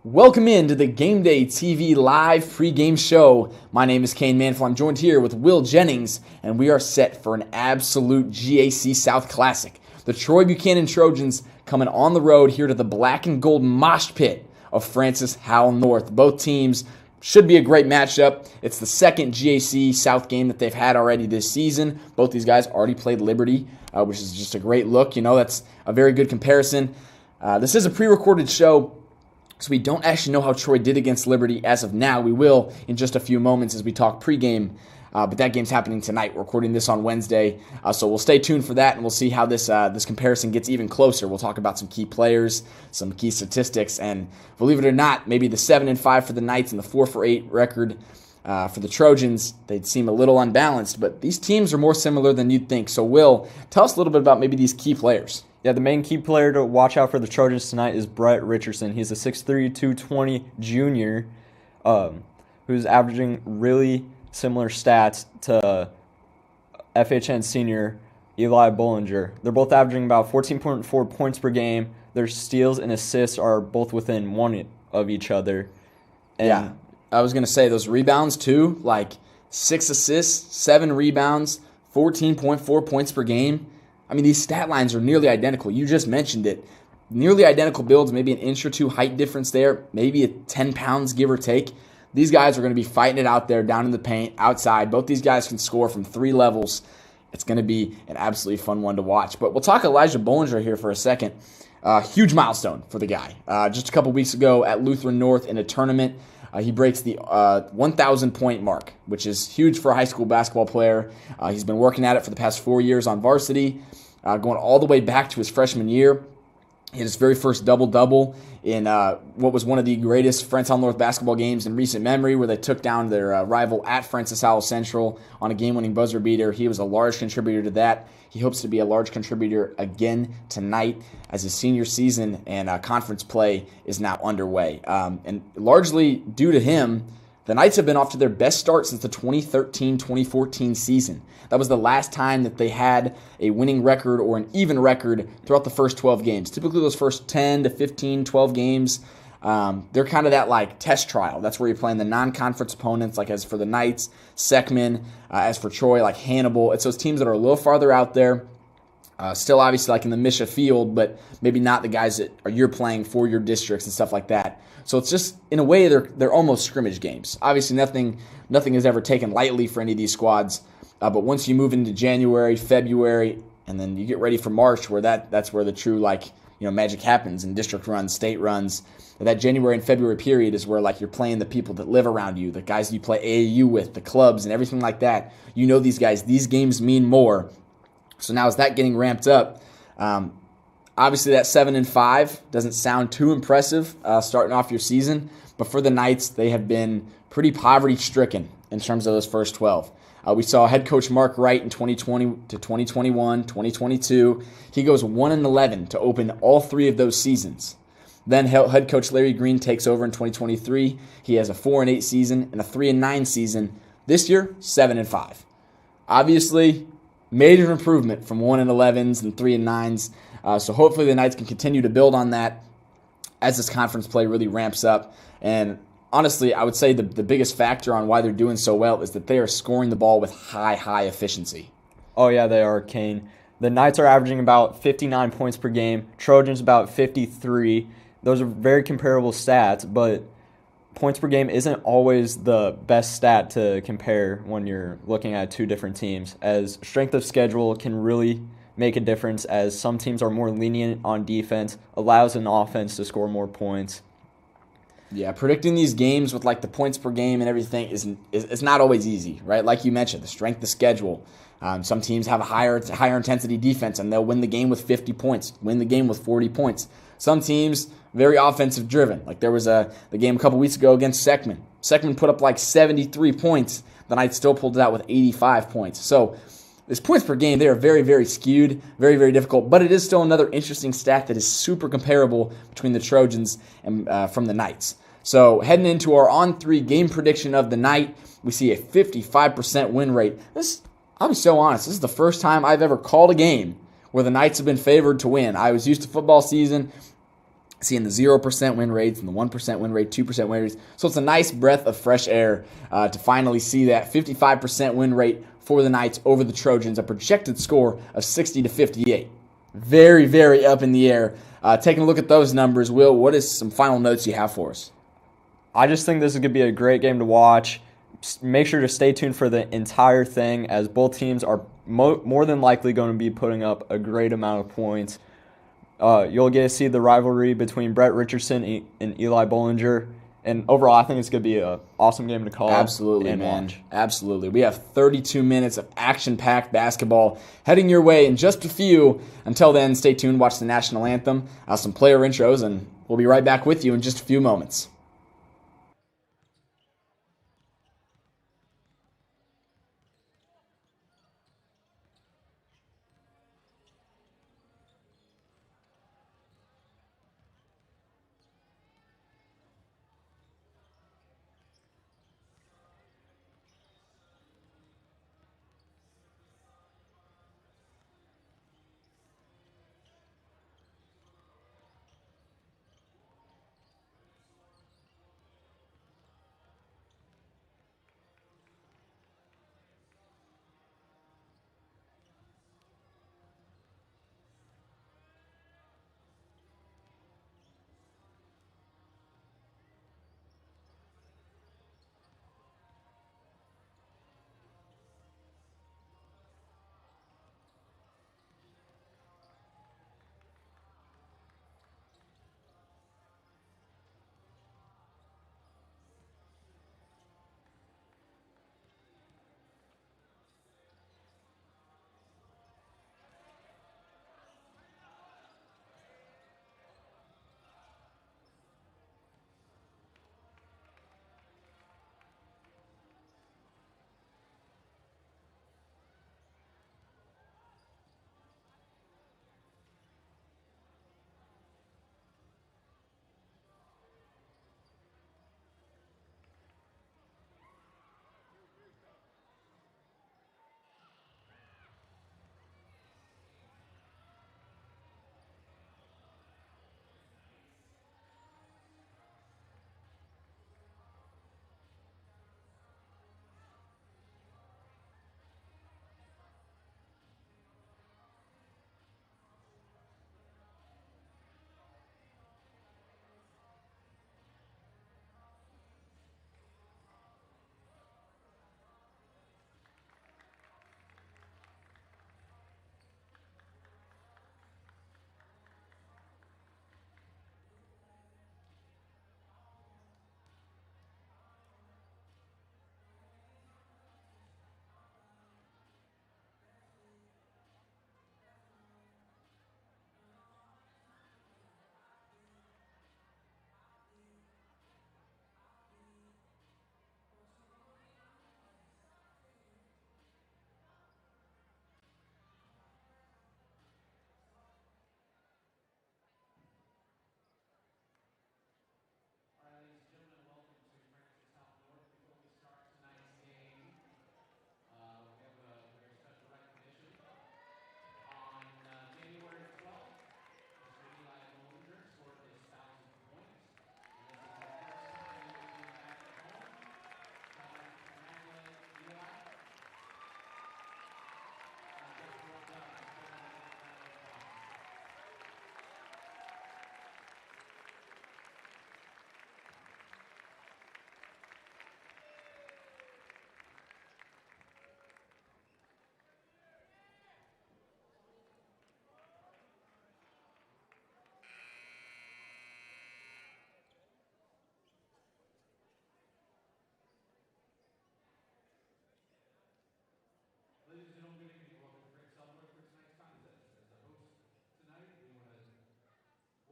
Welcome into the Game Day TV live pregame show. My name is Kane Manfull. I'm joined here with Will Jennings, and we are set for an absolute GAC South Classic. The Troy Buchanan Trojans coming on the road here to the black and gold mosh pit of Francis Howell North. Both teams should be a great matchup. It's the second GAC South game that they've had already this season. Both these guys already played Liberty, which is just a great look. You know, that's a very good comparison. This is a pre-recorded show, so we don't actually know how Troy did against Liberty as of now. We will in just a few moments as we talk pregame, but that game's happening tonight. We're recording this on Wednesday, so we'll stay tuned for that, and we'll see how this comparison gets even closer. We'll talk about some key players, some key statistics, and believe it or not, maybe the 7-5 for the Knights and the 4-8 record for the Trojans, they'd seem a little unbalanced, but these teams are more similar than you'd think. So Will, tell us a little bit about maybe these key players. Yeah, the main key player to watch out for the Trojans tonight is Brett Richardson. He's a 6'3", 220 junior who's averaging really similar stats to FHN senior Eli Bollinger. They're both averaging about 14.4 points per game. Their steals and assists are both within one of each other. And yeah, I was going to say those rebounds too, like 6 assists, 7 rebounds, 14.4 points per game. I mean, these stat lines are nearly identical. You just mentioned it. Nearly identical builds, maybe an inch or two height difference there, maybe a 10 pounds give or take. These guys are going to be fighting it out there down in the paint, outside. Both these guys can score from 3 levels. It's going to be an absolutely fun one to watch. But we'll talk Elijah Bollinger here for a second. Huge milestone for the guy. Just a couple weeks ago at Lutheran North in a tournament, he breaks the 1,000-point mark, which is huge for a high school basketball player. He's been working at it for the past 4 years on varsity, going all the way back to his freshman year. He had his very first double-double in what was one of the greatest Francis Howell North basketball games in recent memory, where they took down their rival at Francis Howell Central on a game-winning buzzer beater. He was a large contributor to that. He hopes to be a large contributor again tonight as his senior season and conference play is now underway. And largely due to him, the Knights have been off to their best start since the 2013-2014 season. That was the last time that they had a winning record or an even record throughout the first 12 games. Typically those first 10 to 15, 12 games, they're kind of that like test trial. That's where you're playing the non-conference opponents, like as for the Knights, Seckman, as for Troy, like Hannibal. It's those teams that are a little farther out there. Still obviously like in the Misha field, but maybe not the guys that you're playing for your districts and stuff like that. So it's just, in a way, they're almost scrimmage games. Obviously nothing is ever taken lightly for any of these squads. But once you move into January, February, and then you get ready for March, where that's where the true magic happens in district runs, state runs. That January and February period is where you're playing the people that live around you, the guys you play AAU with, the clubs and everything like that. You know these guys. These games mean more. So now is that getting ramped up? Obviously that 7-5 doesn't sound too impressive starting off your season, but for the Knights, they have been pretty poverty-stricken in terms of those first 12. We saw head coach Mark Wright in 2020 to 2021, 2022. He goes 1-11 to open all 3 of those seasons. Then head coach Larry Green takes over in 2023. He has a 4-8 season and a 3-9 season. This year, 7-5. Obviously, major improvement from 1-11s and 3-9s. So hopefully the Knights can continue to build on that as this conference play really ramps up. And honestly, I would say the biggest factor on why they're doing so well is that they are scoring the ball with high efficiency. Oh, yeah, they are, Kane. The Knights are averaging about 59 points per game. Trojans about 53. Those are very comparable stats, but points per game isn't always the best stat to compare when you're looking at 2 different teams, as strength of schedule can really make a difference, as some teams are more lenient on defense, allows an offense to score more points. Yeah, predicting these games with the points per game and everything is not always easy, right? Like you mentioned, the strength of schedule. Some teams have a higher intensity defense, and they'll win the game with 50 points, win the game with 40 points. Some teams, very offensive driven. Like there was the game a couple weeks ago against Seckman. Seckman put up 73 points. The Knights still pulled it out with 85 points. So this points per game, they are very, very skewed, very, very difficult. But it is still another interesting stat that is super comparable between the Trojans and from the Knights. So heading into our on-3 game prediction of the night, we see a 55% win rate. I'll be so honest, this is the first time I've ever called a game where the Knights have been favored to win. I was used to football season seeing the 0% win rates and the 1% win rate, 2% win rates. So it's a nice breath of fresh air to finally see that 55% win rate for the Knights over the Trojans, a projected score of 60-58. Very, very up in the air. Taking a look at those numbers, Will, what is some final notes you have for us? I just think this is going to be a great game to watch. Make sure to stay tuned for the entire thing, as both teams are more than likely going to be putting up a great amount of points. You'll get to see the rivalry between Brett Richardson and Eli Bollinger. And overall, I think it's going to be an awesome game to call. Absolutely, and man. watch. Absolutely. We have 32 minutes of action-packed basketball heading your way in just a few. Until then, stay tuned, watch the national anthem, some player intros, and we'll be right back with you in just a few moments.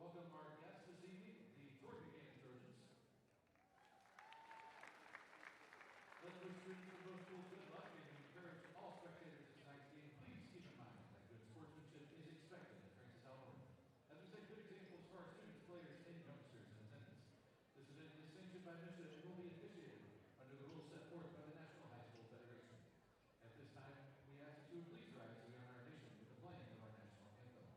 Welcome our guests this evening, the Buchanan Trojans. Let's wish students of both schools good luck and encourage all spectators at tonight's game. Please keep in mind that good sportsmanship is expected at Francis Howell. As we set good examples for our students, players, and youngsters in attendance. This event is sanctioned by mission and will be officiated under the rules set forth by the National High School Federation. At this time, we ask that you would please rise as we honor our nation with the playing of our national anthem.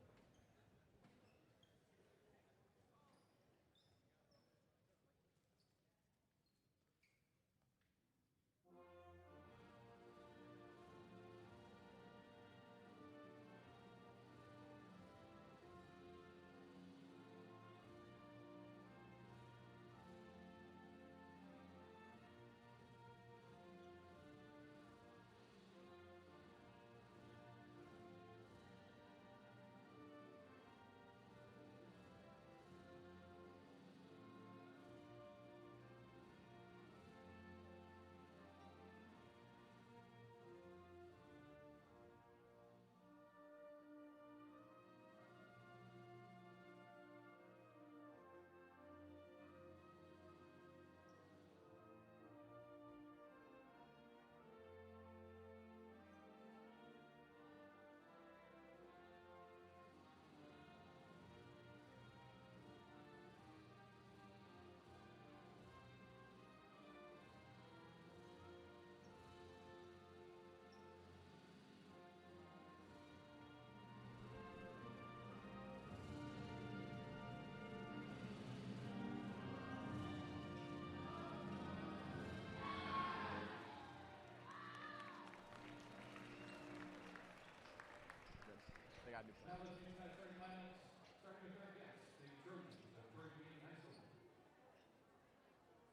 starting lineups, starting with our guests, the Trojans of Troy Being High School.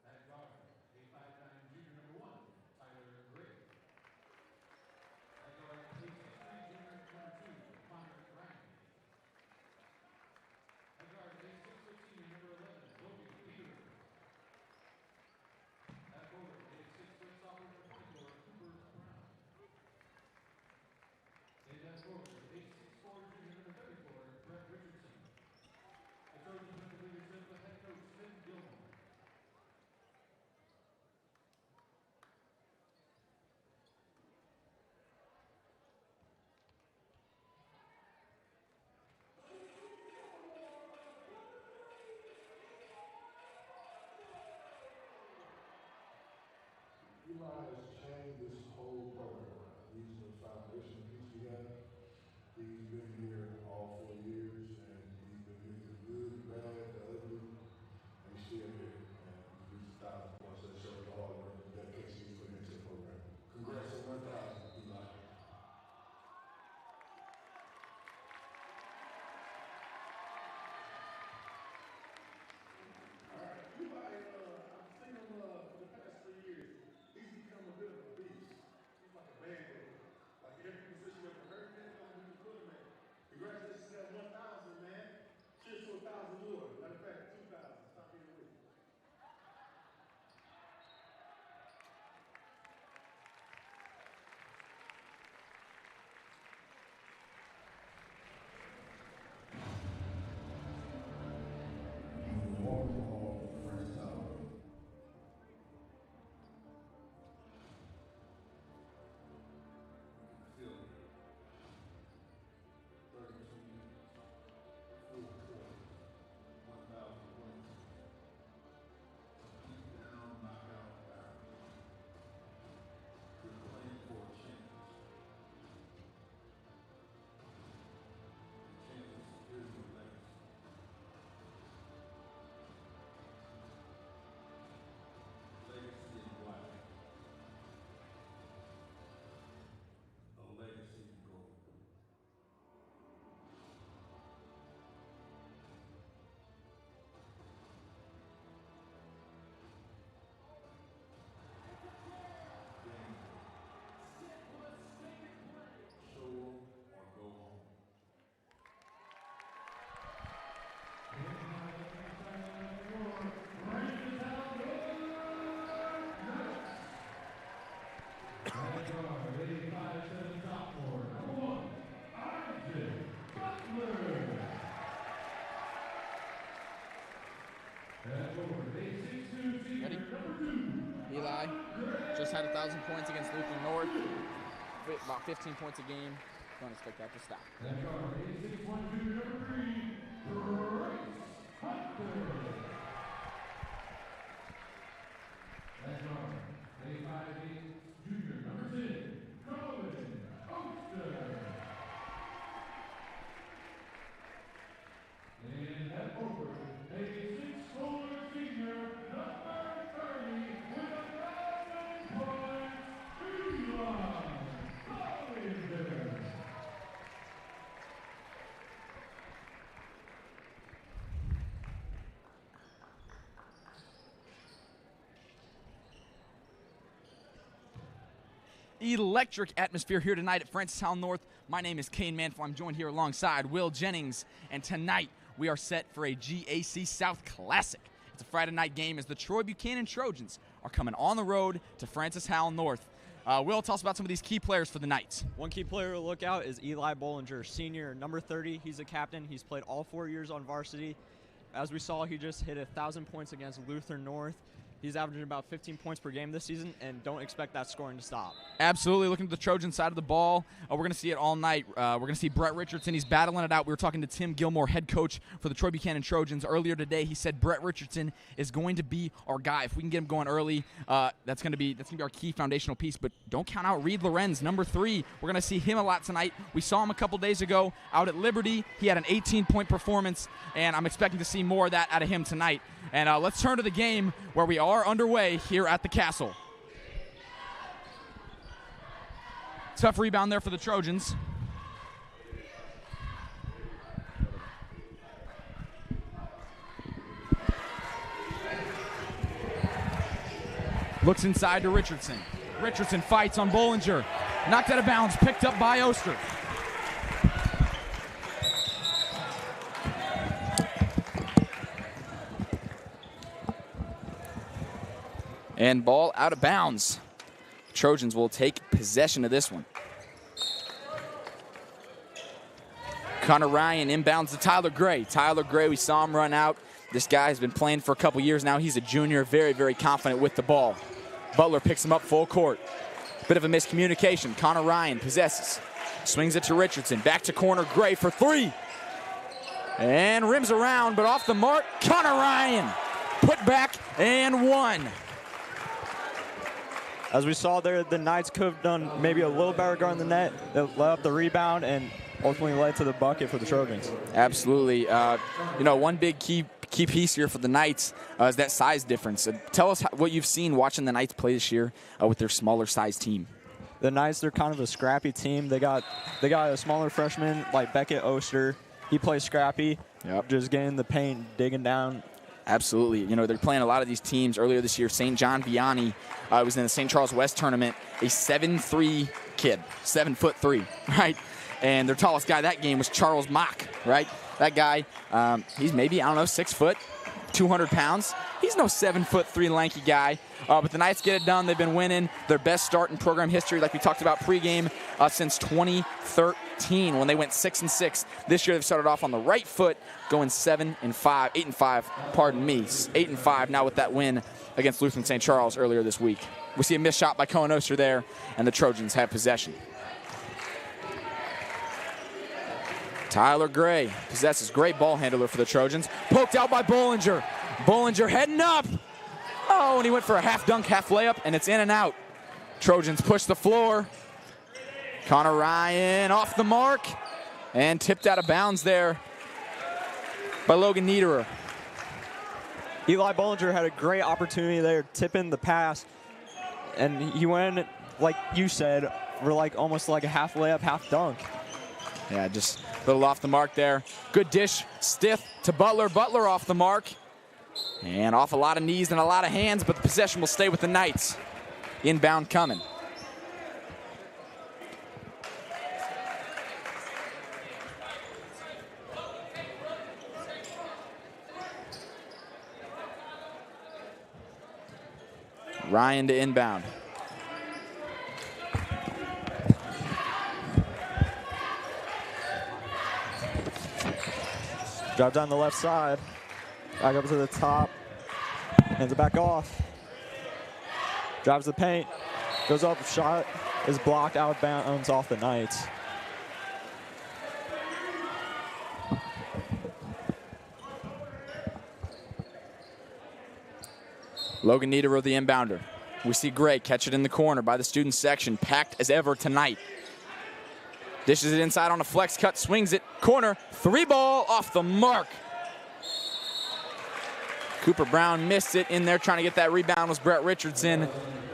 At guard, a 5'9" junior number 1, Tyler Gray. At guard, a 6'3" junior number 2, Connor Ryan. At guard, a 6'4" senior number 11, Logan Peter. At forward, a 6' sophomore number 24, Cooper Brown. And at forward, a 6'4" junior number 34, Brett Richardson. The Trojans under the leadership of head coach Tim Gilmore. Eli has changed this whole program. He's the foundation piece we have. He's been here all 4 years, and he's been here through the good, the bad, the ugly, and he's still here. And he's reached 1,000 points. That shows the hard work and dedication he's put into the program. Congrats on 1,000, Eli. All right, Eli, I've seen him for the past 3 years. He's become a bit of a beast. He's like a band-aid. Like every position you ever heard, man, he's a good man. Congratulations to that 1,000, man. Cheers to 1,000 more. Matter of fact, 2,000. Stop being with you. Ready? Eli just had 1,000 points against Lutheran North. About 15 points a game. Don't expect that to stop. Junior number 10, Colin Oster. And at forward, a 6'4" senior, number 30, with 1,000 points, Eli Collinger. Electric atmosphere here tonight at Francistown North. My name is Kane Manfull. I'm joined here alongside Will Jennings, and tonight we are set for a GAC South Classic. It's a Friday night game as the Troy Buchanan Trojans are coming on the road to Francistown North. Will, tell us about some of these key players for the night. One key player to look out is Eli Bollinger, senior, number 30. He's a captain. He's played all 4 years on varsity. As we saw, he just hit 1,000 points against Lutheran North. He's averaging about 15 points per game this season, and don't expect that scoring to stop. Absolutely. Looking at the Trojan side of the ball, we're going to see it all night. We're going to see Brett Richardson. He's battling it out. We were talking to Tim Gilmore, head coach for the Troy Buchanan Trojans, earlier today. He said Brett Richardson is going to be our guy. If we can get him going early, that's going to be our key foundational piece. But don't count out Reed Lorenz, number 3. We're going to see him a lot tonight. We saw him a couple days ago out at Liberty. He had an 18-point performance, and I'm expecting to see more of that out of him tonight. And let's turn to the game where we are underway here at the Castle. Tough rebound there for the Trojans. Looks inside to Richardson. Richardson fights on Bollinger. Knocked out of bounds, picked up by Oster. And ball out of bounds. Trojans will take possession of this one. Connor Ryan inbounds to Tyler Gray. Tyler Gray, we saw him run out. This guy has been playing for a couple years now. He's a junior, very, very confident with the ball. Butler picks him up full court. Bit of a miscommunication. Connor Ryan possesses. Swings it to Richardson. Back to corner. Gray for three. And rims around, but off the mark. Connor Ryan put back and one. As we saw there, the Knights could have done maybe a little better guarding the net. They let up the rebound and ultimately led to the bucket for the Trojans. Absolutely. One big key piece here for the Knights is that size difference. Tell us what you've seen watching the Knights play this year with their smaller size team. The Knights, they're kind of a scrappy team. They got a smaller freshman like Beckett Oster. He plays scrappy, just getting the paint, digging down. Absolutely. They're playing a lot of these teams. Earlier this year, St. John Vianney was in the St. Charles West tournament, a 7'3" kid, 7'3", right? And their tallest guy that game was Charles Mock, right? That guy, he's maybe, 6 foot, 200 pounds. He's no 7'3" lanky guy. But the Knights get it done. They've been winning their best start in program history, like we talked about pregame, since 2013 when they went 6-6. This year they've started off on the right foot, going 8-5. Pardon me, 8-5 now with that win against Lutheran St. Charles earlier this week. We see a missed shot by Cohen Oster there, and the Trojans have possession. Tyler Gray possesses. Great ball handler for the Trojans. Poked out by Bollinger. Bollinger heading up. Oh, and he went for a half dunk, half layup, and it's in and out. Trojans push the floor. Connor Ryan off the mark and tipped out of bounds there by Logan Niederer. Eli Bollinger had a great opportunity there, tipping the pass, and he went, like you said, for almost like a half layup, half dunk. Yeah, just a little off the mark there. Good dish, stiff to Butler. Butler off the mark. And off a lot of knees and a lot of hands, but the possession will stay with the Knights. Inbound coming. Ryan to inbound. Drive down the left side. Back up to the top. Hands it back off. Drives the paint. Goes up. Shot is blocked out of bounds off the Knights. Logan Niederer, the inbounder. We see Gray catch it in the corner by the student section. Packed as ever tonight. Dishes it inside on a flex cut. Swings it. Corner. Three ball off the mark. Cooper Brown missed it in there trying to get that rebound was Brett Richardson.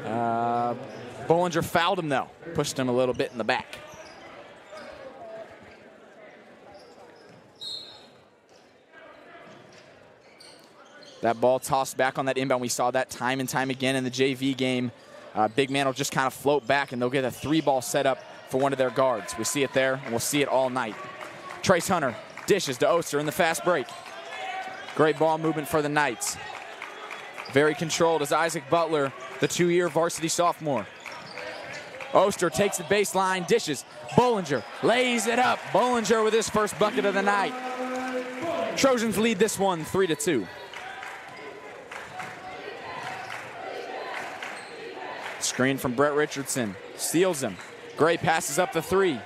Bollinger fouled him though. Pushed him a little bit in the back. That ball tossed back on that inbound. We saw that time and time again in the JV game. Big man will just kind of float back and they'll get a three ball set up for one of their guards. We see it there and we'll see it all night. Trace Hunter dishes to Oster in the fast break. Great ball movement for the Knights. Very controlled is Isaac Butler, the 2-year varsity sophomore. Oster takes the baseline, dishes. Bollinger lays it up. Bollinger with his first bucket of the night. Trojans lead this one 3-2. Screen from Brett Richardson. Steals him. Gray passes up the three.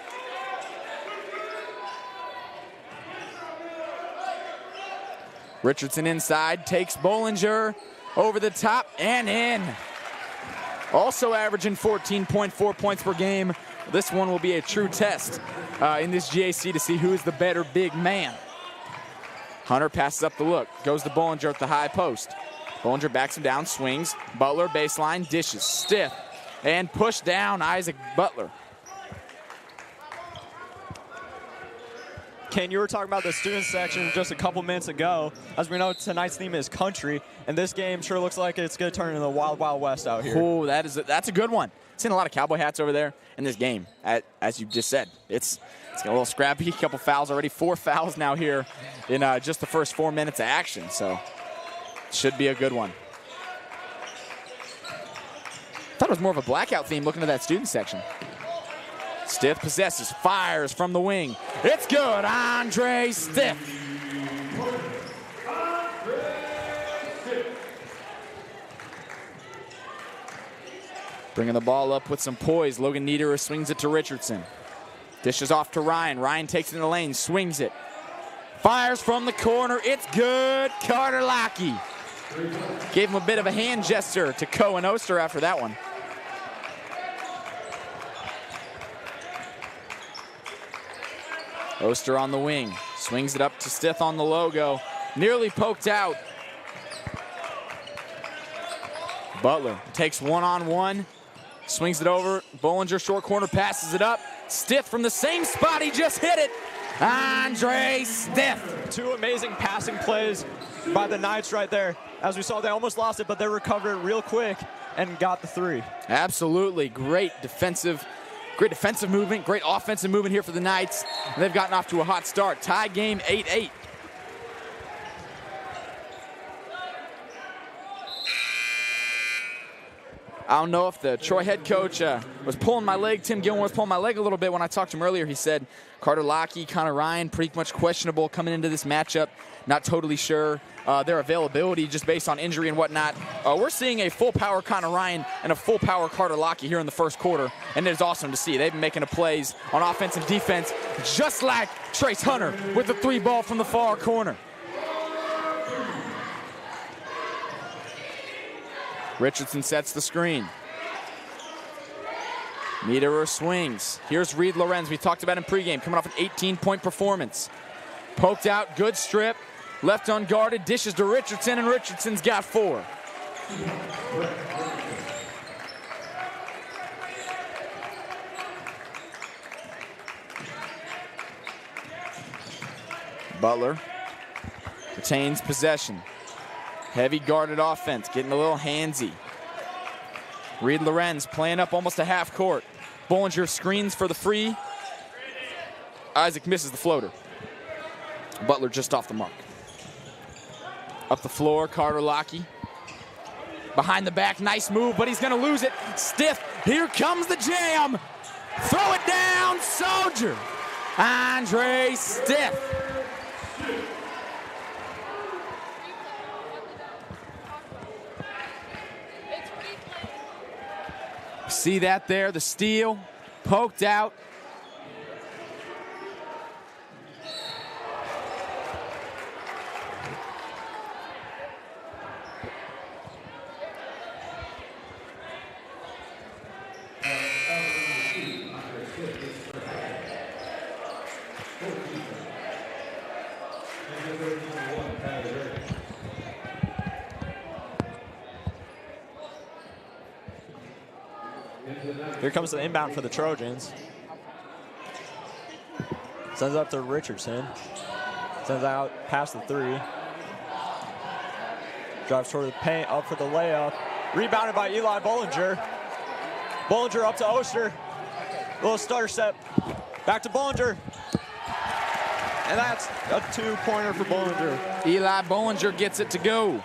Richardson inside, takes Bollinger over the top and in. Also averaging 14.4 points per game. This one will be a true test in this GAC to see who is the better big man. Hunter passes up the look, goes to Bollinger at the high post. Bollinger backs him down, swings. Butler baseline, dishes, stiff, and push down Isaac Butler. Kane, you were talking about the student section just a couple minutes ago. As we know, tonight's theme is country, and this game sure looks like it's going to turn into the Wild Wild West out here. Oh, that's a good one. Seen a lot of cowboy hats over there in this game. As you just said, it's got a little scrappy. A couple fouls already. 4 fouls now here in just the first 4 minutes of action. So should be a good one. Thought it was more of a blackout theme looking at that student section. Stith possesses, fires from the wing. It's good, Andre Stith. Bringing the ball up with some poise. Logan Niederer swings it to Richardson. Dishes off to Ryan. Ryan takes it in the lane, swings it. Fires from the corner. It's good. Carter Lockey. Gave him a bit of a hand gesture to Cohen Oster after that one. Oster on the wing. Swings it up to Stith on the logo. Nearly poked out. Butler takes one-on-one. Swings it over. Bollinger short corner passes it up. Stith from the same spot he just hit it. Andre Stith. 2 amazing passing plays by the Knights right there. As we saw, they almost lost it, but they recovered it real quick and got the 3. Absolutely. Great defensive movement, great offensive movement here for the Knights. And they've gotten off to a hot start. Tie game 8-8. I don't know if the Troy head coach was pulling my leg. Tim Gilmore was pulling my leg a little bit when I talked to him earlier. He said Carter Lockey, Connor Ryan, pretty much questionable coming into this matchup. Not totally sure their availability just based on injury and whatnot. We're seeing a full power Connor Ryan and a full power Carter Lockey here in the first quarter, and it is awesome to see. They've been making the plays on offense and defense just like Trace Hunter with the 3 ball from the far corner. Richardson sets the screen. Niederer swings. Here's Reed Lorenz. We talked about him pregame, coming off an 18-point performance. Poked out, good strip. Left unguarded, dishes to Richardson, and Richardson's got 4. Butler retains possession. Heavy guarded offense, getting a little handsy. Reed Lorenz playing up almost a half court. Bollinger screens for the free. Isaac misses the floater. Butler just off the mark. Up the floor, Carter Lockey. Behind the back, nice move, but he's gonna lose it. Stith, here comes the jam. Throw it down, Soldier. Andre Stith. See that there, the steal, poked out. Here comes the inbound for the Trojans. Sends it up to Richardson. Sends out past the 3. Drives toward the paint, up for the layup. Rebounded by Eli Bollinger. Bollinger up to Oster. Little stutter step. Back to Bollinger. And that's a 2-pointer for Bollinger. Eli Bollinger gets it to go.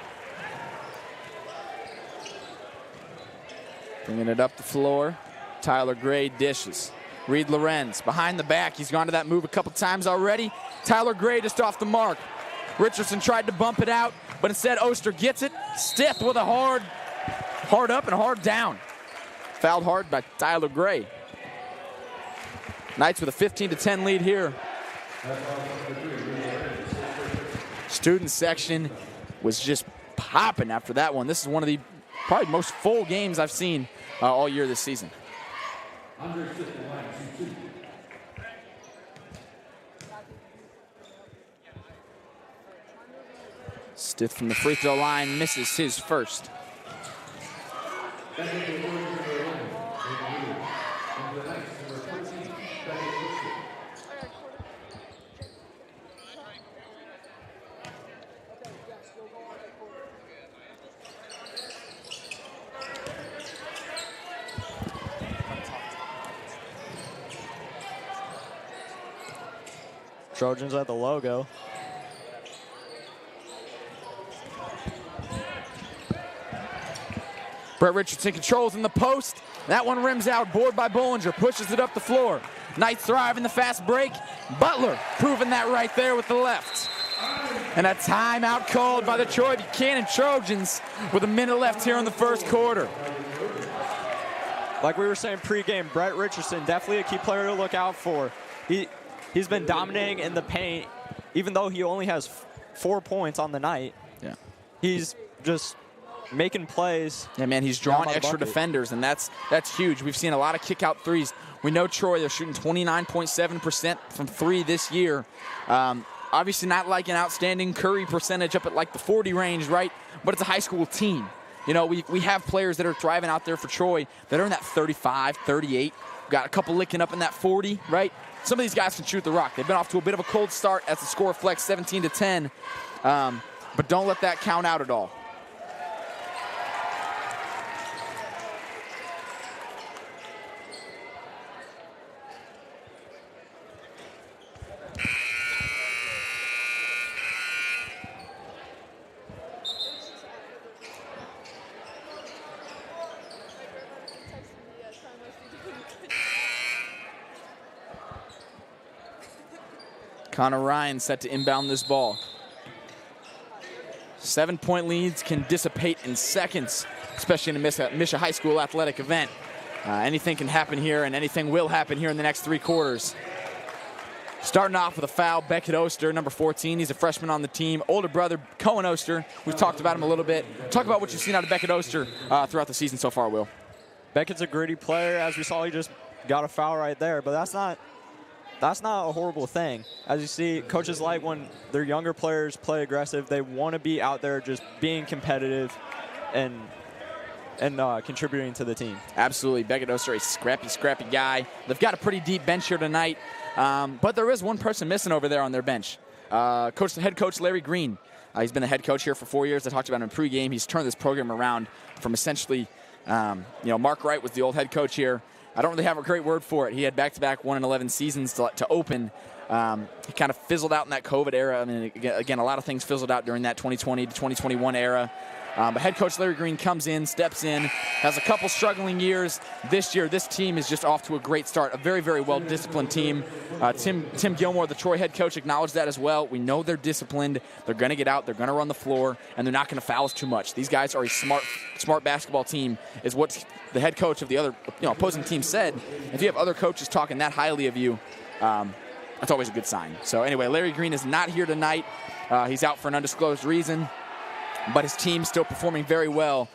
Bringing it up the floor. Tyler Gray dishes. Reed Lorenz behind the back. He's gone to that move a couple times already. Tyler Gray just off the mark. Richardson tried to bump it out, but instead Oster gets it. Stith with a hard up and hard down. Fouled hard by Tyler Gray. Knights with a 15-10 lead here. Student section was just popping after that one. This is one of the probably most full games I've seen all year this season. Stith from the free throw line misses his first. Trojans at the logo. Brett Richardson controls in the post. That one rims out, board by Bollinger, pushes it up the floor. Knights thrive in the fast break. Butler proving that right there with the left. And a timeout called by the Troy Buchanan Trojans with a minute left here in the first quarter. Like we were saying pregame, Brett Richardson, definitely a key player to look out for. He's been dominating in the paint, even though he only has 4 points on the night. Yeah. He's just making plays. Yeah, man, he's drawing extra defenders, and that's huge. We've seen a lot of kick-out threes. We know Troy, they're shooting 29.7% from three this year. Obviously not like an outstanding Curry percentage up at like the 40 range, right? But it's a high school team. You know, we have players that are thriving out there for Troy that are in that 35, 38. We've got a couple licking up in that 40, right? Some of these guys can shoot the rock. They've been off to a bit of a cold start as the score reflects 17-10. But don't let that count out at all. Connor Ryan set to inbound this ball. 7-point leads can dissipate in seconds, especially in a Misha High School athletic event. Anything can happen here, and anything will happen here in the next 3 quarters. Starting off with a foul, Beckett Oster, number 14. He's a freshman on the team. Older brother, Cohen Oster. We've talked about him a little bit. Talk about what you've seen out of Beckett Oster throughout the season so far, Will. Beckett's a gritty player. As we saw, he just got a foul right there, but that's not a horrible thing. As you see, coaches like when their younger players play aggressive, they want to be out there just being competitive and contributing to the team. Absolutely. Beckett Oster, a scrappy guy. They've got a pretty deep bench here tonight, but there is one person missing over there on their bench. Head coach Larry Green. He's been the head coach here for 4 years. I talked about him in pregame. He's turned this program around from essentially, Mark Wright was the old head coach here. I don't really have a great word for it. He had back-to-back 1-11 seasons to open. He kind of fizzled out in that COVID era. I mean, again, a lot of things fizzled out during that 2020 to 2021 era. But head coach Larry Green comes in, steps in, has a couple struggling years. This year, this team is just off to a great start. A very, very well-disciplined team. Tim Gilmore, the Troy head coach, acknowledged that as well. We know they're disciplined. They're going to get out. They're going to run the floor, and they're not going to foul us too much. These guys are a smart basketball team, is what the head coach of the other opposing team said. If you have other coaches talking that highly of you, that's always a good sign. So anyway, Larry Green is not here tonight. He's out for an undisclosed reason. But his team's still performing very well,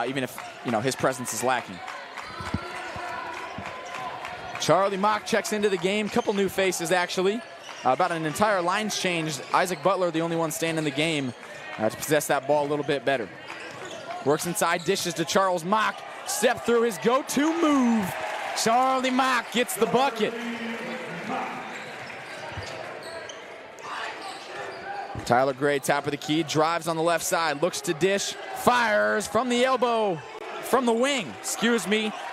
even if his presence is lacking. Charlie Mock checks into the game. Couple new faces, actually. About an entire line's changed. Isaac Butler, the only one staying in the game to possess that ball a little bit better. Works inside, dishes to Charles Mock. Step through his go-to move. Charlie Mock gets the bucket. Tyler Gray, top of the key, drives on the left side, looks to dish, fires from the elbow, from the wing,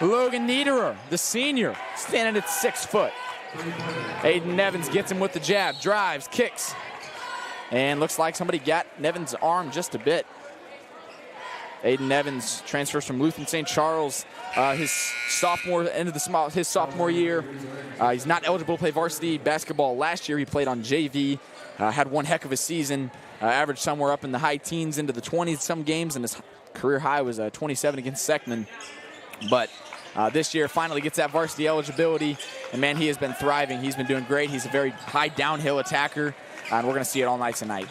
Logan Niederer, the senior, standing at 6 foot. Aiden Evans gets him with the jab, drives, kicks, and looks like somebody got Nevins' arm just a bit. Aiden Evans transfers from Lutheran St. Charles his sophomore year. He's not eligible to play varsity basketball. Last year he played on JV. Had one heck of a season, averaged somewhere up in the high teens into the 20s some games, and his career high was 27 against Seckman. But this year finally gets that varsity eligibility, and man, he has been thriving. He's been doing great. He's a very high downhill attacker, and we're going to see it all night tonight.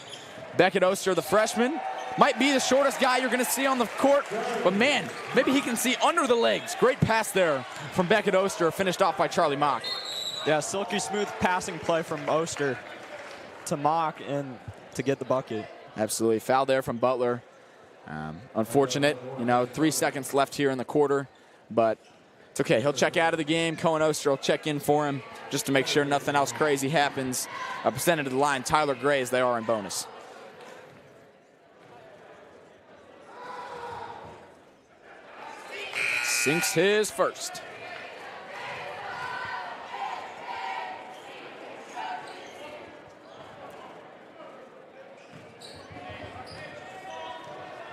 Beckett Oster, the freshman, might be the shortest guy you're going to see on the court, but man, maybe he can see under the legs. Great pass there from Beckett Oster, finished off by Charlie Mock. Yeah, silky smooth passing play from Oster to Mock and to get the bucket. Absolutely. Foul there from Butler. Unfortunate. 3 seconds left here in the quarter, but it's okay. He'll check out of the game. Cohen Oster will check in for him just to make sure nothing else crazy happens. Presented to the line, Tyler Gray, as they are in bonus. Sinks his first.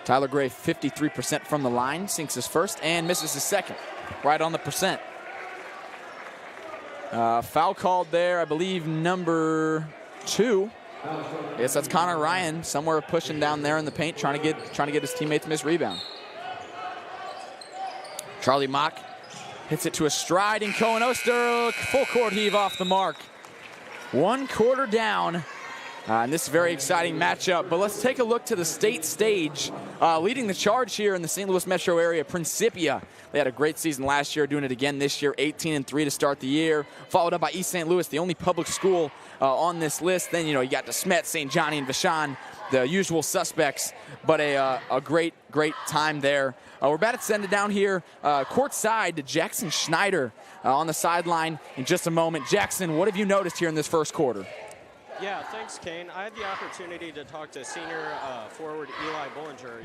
Tyler Gray, 53% from the line, sinks his first and misses his second. Right on the percent. Foul called there, I believe, number 2. Yes, that's Connor Ryan, somewhere pushing down there in the paint, trying to get his teammates to miss rebound. Charlie Mock hits it to a stride, and Cohen Oster, full court heave off the mark. 1 quarter down. And this is a very exciting matchup. But let's take a look to the state stage. Leading the charge here in the St. Louis metro area, Principia. They had a great season last year, doing it again this year, 18-3 to start the year. Followed up by East St. Louis, the only public school on this list. Then, you got DeSmet, St. Johnny, and Vashon, the usual suspects. But a great time there. We're about to send it down here courtside to Jackson Schneider on the sideline in just a moment. Jackson, what have you noticed here in this first quarter? Yeah, thanks, Kane. I had the opportunity to talk to senior forward Eli Bollinger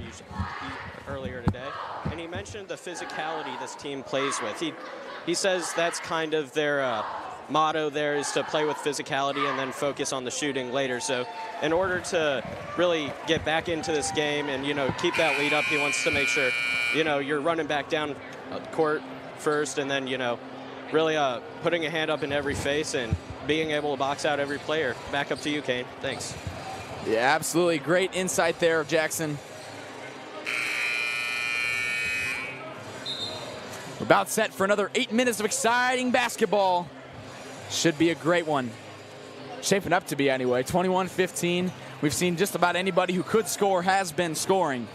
earlier today, and he mentioned the physicality this team plays with. He says that's kind of their motto there, is to play with physicality and then focus on the shooting later. So in order to really get back into this game and, keep that lead up, he wants to make sure, you're running back down court first and then, really putting a hand up in every face and being able to box out every player. Back up to you, Kane. Thanks. Yeah, absolutely. Great insight there, Jackson. We're about set for another 8 minutes of exciting basketball. Should be a great one. Shaping up to be anyway. 21-15. We've seen just about anybody who could score has been scoring.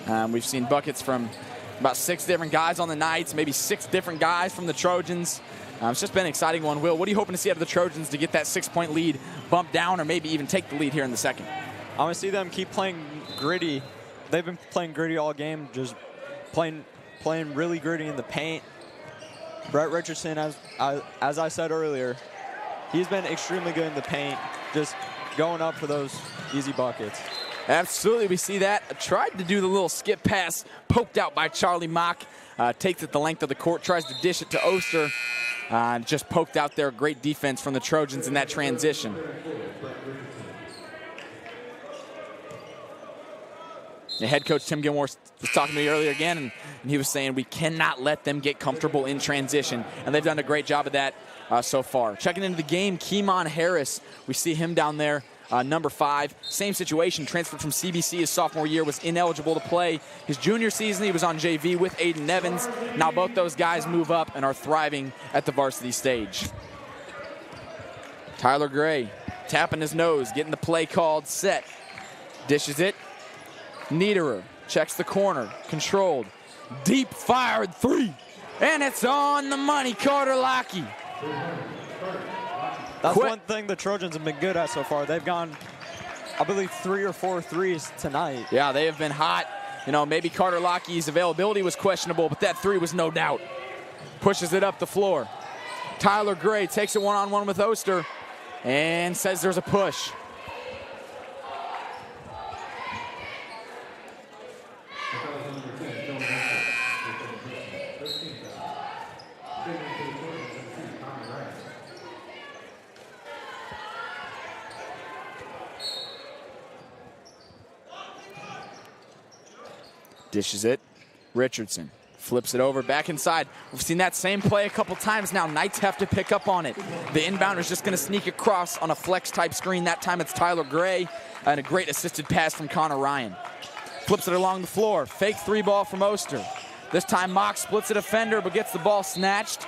We've seen buckets from about 6 different guys on the Knights, maybe 6 different guys from the Trojans. It's just been an exciting one. Will, what are you hoping to see out of the Trojans to get that 6-point lead bumped down or maybe even take the lead here in the second? I want to see them keep playing gritty. They've been playing gritty all game, just playing really gritty in the paint. Brett Richardson, as I said earlier, he's been extremely good in the paint, just going up for those easy buckets. Absolutely, we see that. Tried to do the little skip pass, poked out by Charlie Mock. Takes it the length of the court, tries to dish it to Oster. Just poked out there. Great defense from the Trojans in that transition. The head coach Tim Gilmore was talking to me earlier again, and he was saying we cannot let them get comfortable in transition, and they've done a great job of that so far. Checking into the game, Keemon Harris. We see him down there, number 5. Same situation, transferred from CBC his sophomore year, was ineligible to play. His junior season, he was on JV with Aiden Evans. Now both those guys move up and are thriving at the varsity stage. Tyler Gray tapping his nose, getting the play called, set. Dishes it. Niederer checks the corner, controlled. Deep fired 3. And it's on the money, Carter Lockey. That's one thing the Trojans have been good at so far. They've gone, I believe, 3 or 4 threes tonight. Yeah, they have been hot. Maybe Carter Lockey's availability was questionable, but that 3 was no doubt. Pushes it up the floor. Tyler Gray takes it one-on-one with Oster and says there's a push. Dishes it. Richardson flips it over, back inside. We've seen that same play a couple times now. Knights have to pick up on it. The inbounder is just going to sneak across on a flex-type screen. That time it's Tyler Gray, and a great assisted pass from Connor Ryan. Flips it along the floor. Fake 3-ball from Oster. This time Mock splits a defender, but gets the ball snatched.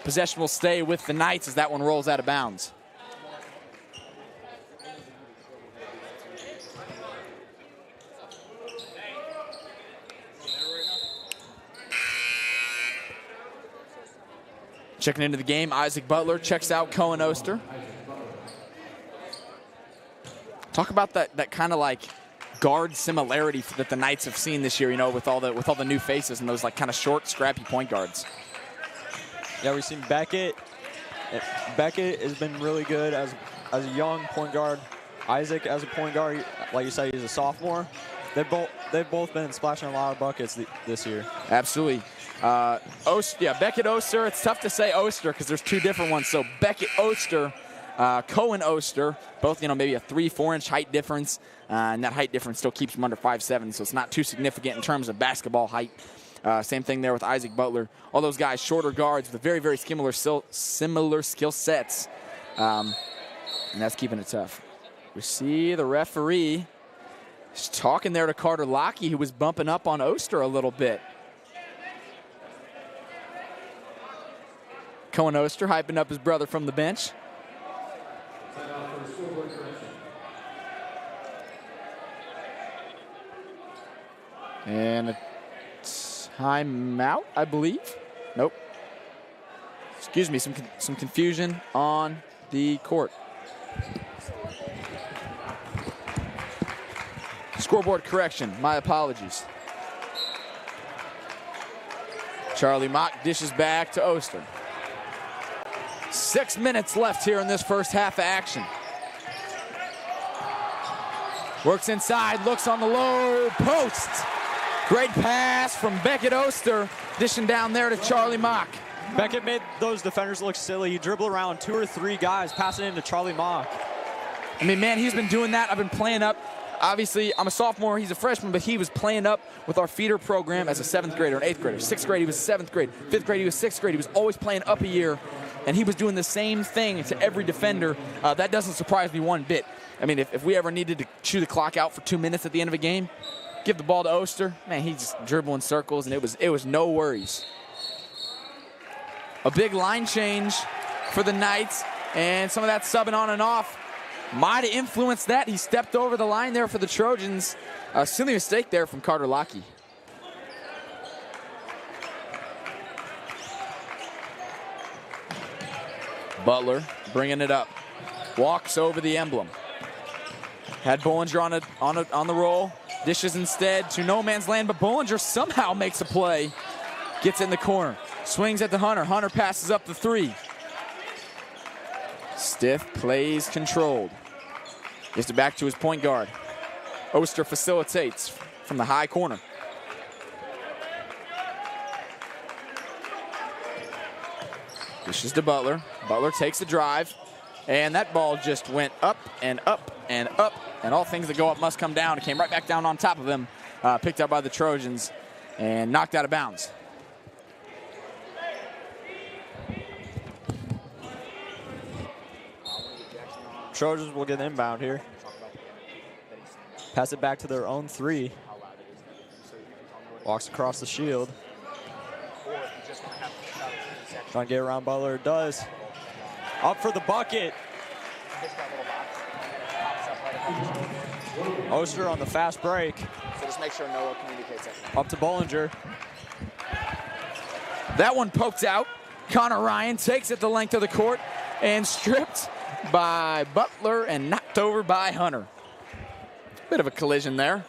Possession will stay with the Knights as that one rolls out of bounds. Checking into the game, Isaac Butler checks out Cohen Oster. Talk about that kind of like guard similarity that the Knights have seen this year, with all the new faces and those like kind of short, scrappy point guards. Yeah, we've seen Beckett. Beckett has been really good as a young point guard. Isaac as a point guard, like you said, he's a sophomore. They've both been splashing a lot of buckets this year. Absolutely. Beckett Oster. It's tough to say Oster because there's 2 different ones. So Beckett Oster Cohen Oster, both, maybe a 3-4 inch height difference, and that height difference still keeps him under 5'7", so it's not too significant in terms of basketball height. Same thing there with Isaac Butler. All those guys, shorter guards with very, very similar skill sets, and that's keeping it tough. We see the referee is talking there to Carter Lockey, who was bumping up on Oster a little bit. Cohen Oster hyping up his brother from the bench. And a timeout, I believe. Nope. Excuse me, some confusion on the court. Scoreboard correction, my apologies. Charlie Mock dishes back to Oster. 6 minutes left here in this first half of action. Works inside, looks on the low post. Great pass from Beckett Oster, dishing down there to Charlie Mock. Beckett made those defenders look silly. He dribbled around 2 or 3 guys, passing it into Charlie Mock. I mean, man, he's been doing that. I've been playing up. Obviously, I'm a sophomore, he's a freshman, but he was playing up with our feeder program as a 7th grader, an 8th grader. 6th grade, he was 7th grade. 5th grade, he was 6th grade. He was always playing up a year, and he was doing the same thing to every defender. That doesn't surprise me one bit. I mean, if we ever needed to chew the clock out for 2 minutes at the end of a game, give the ball to Oster, man, he's just dribbling circles, and it was no worries. A big line change for the Knights, and some of that subbing on and off might have influenced that. He stepped over the line there for the Trojans. A silly mistake there from Carter Lockey. Butler bringing it up. Walks over the emblem. Had Bollinger on the roll. Dishes instead to no man's land, but Bollinger somehow makes a play. Gets in the corner. Swings at the Hunter. Hunter passes up the 3. Stiff plays controlled. Gives it back to his point guard. Oster facilitates from the high corner. Dishes to Butler. Butler takes the drive. And that ball just went up and up and up. And all things that go up must come down. It came right back down on top of him. Picked up by the Trojans and knocked out of bounds. Trojans will get inbound here. Pass it back to their own 3. Walks across the shield. Trying to get around Butler. Does. Up for the bucket. Oster on the fast break. So just make sure Noah communicates that. Up to Bollinger. That one poked out. Connor Ryan takes it the length of the court and stripped by Butler and knocked over by Hunter. Bit of a collision there.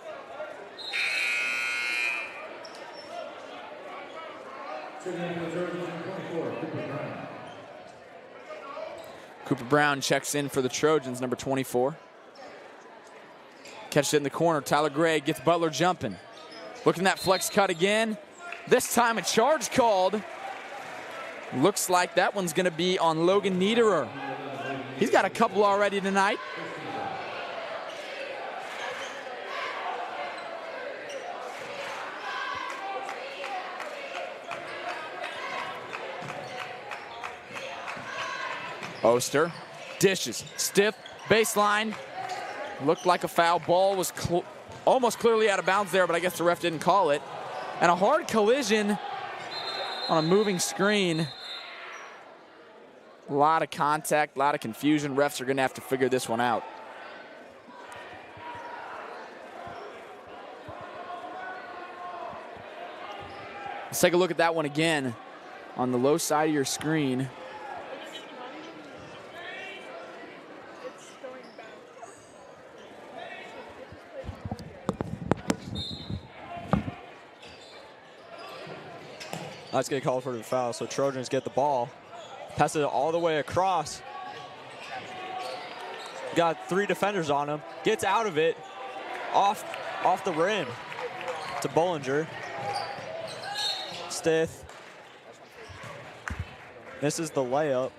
Cooper Brown checks in for the Trojans, number 24. Catches it in the corner. Tyler Gray gets Butler jumping. Looking at that flex cut again. This time a charge called. Looks like that one's going to be on Logan Niederer. He's got a couple already tonight. Oster dishes, stiff, baseline. Looked like a foul. Ball was almost clearly out of bounds there, but I guess the ref didn't call it. And a hard collision on a moving screen. A lot of contact, a lot of confusion. Refs are going to have to figure this one out. Let's take a look at that one again on the low side of your screen. That's going to call for the foul, so Trojans get the ball. Pass it all the way across. Got 3 defenders on him. Gets out of it. Off the rim to Bollinger. Stith. Misses the layup,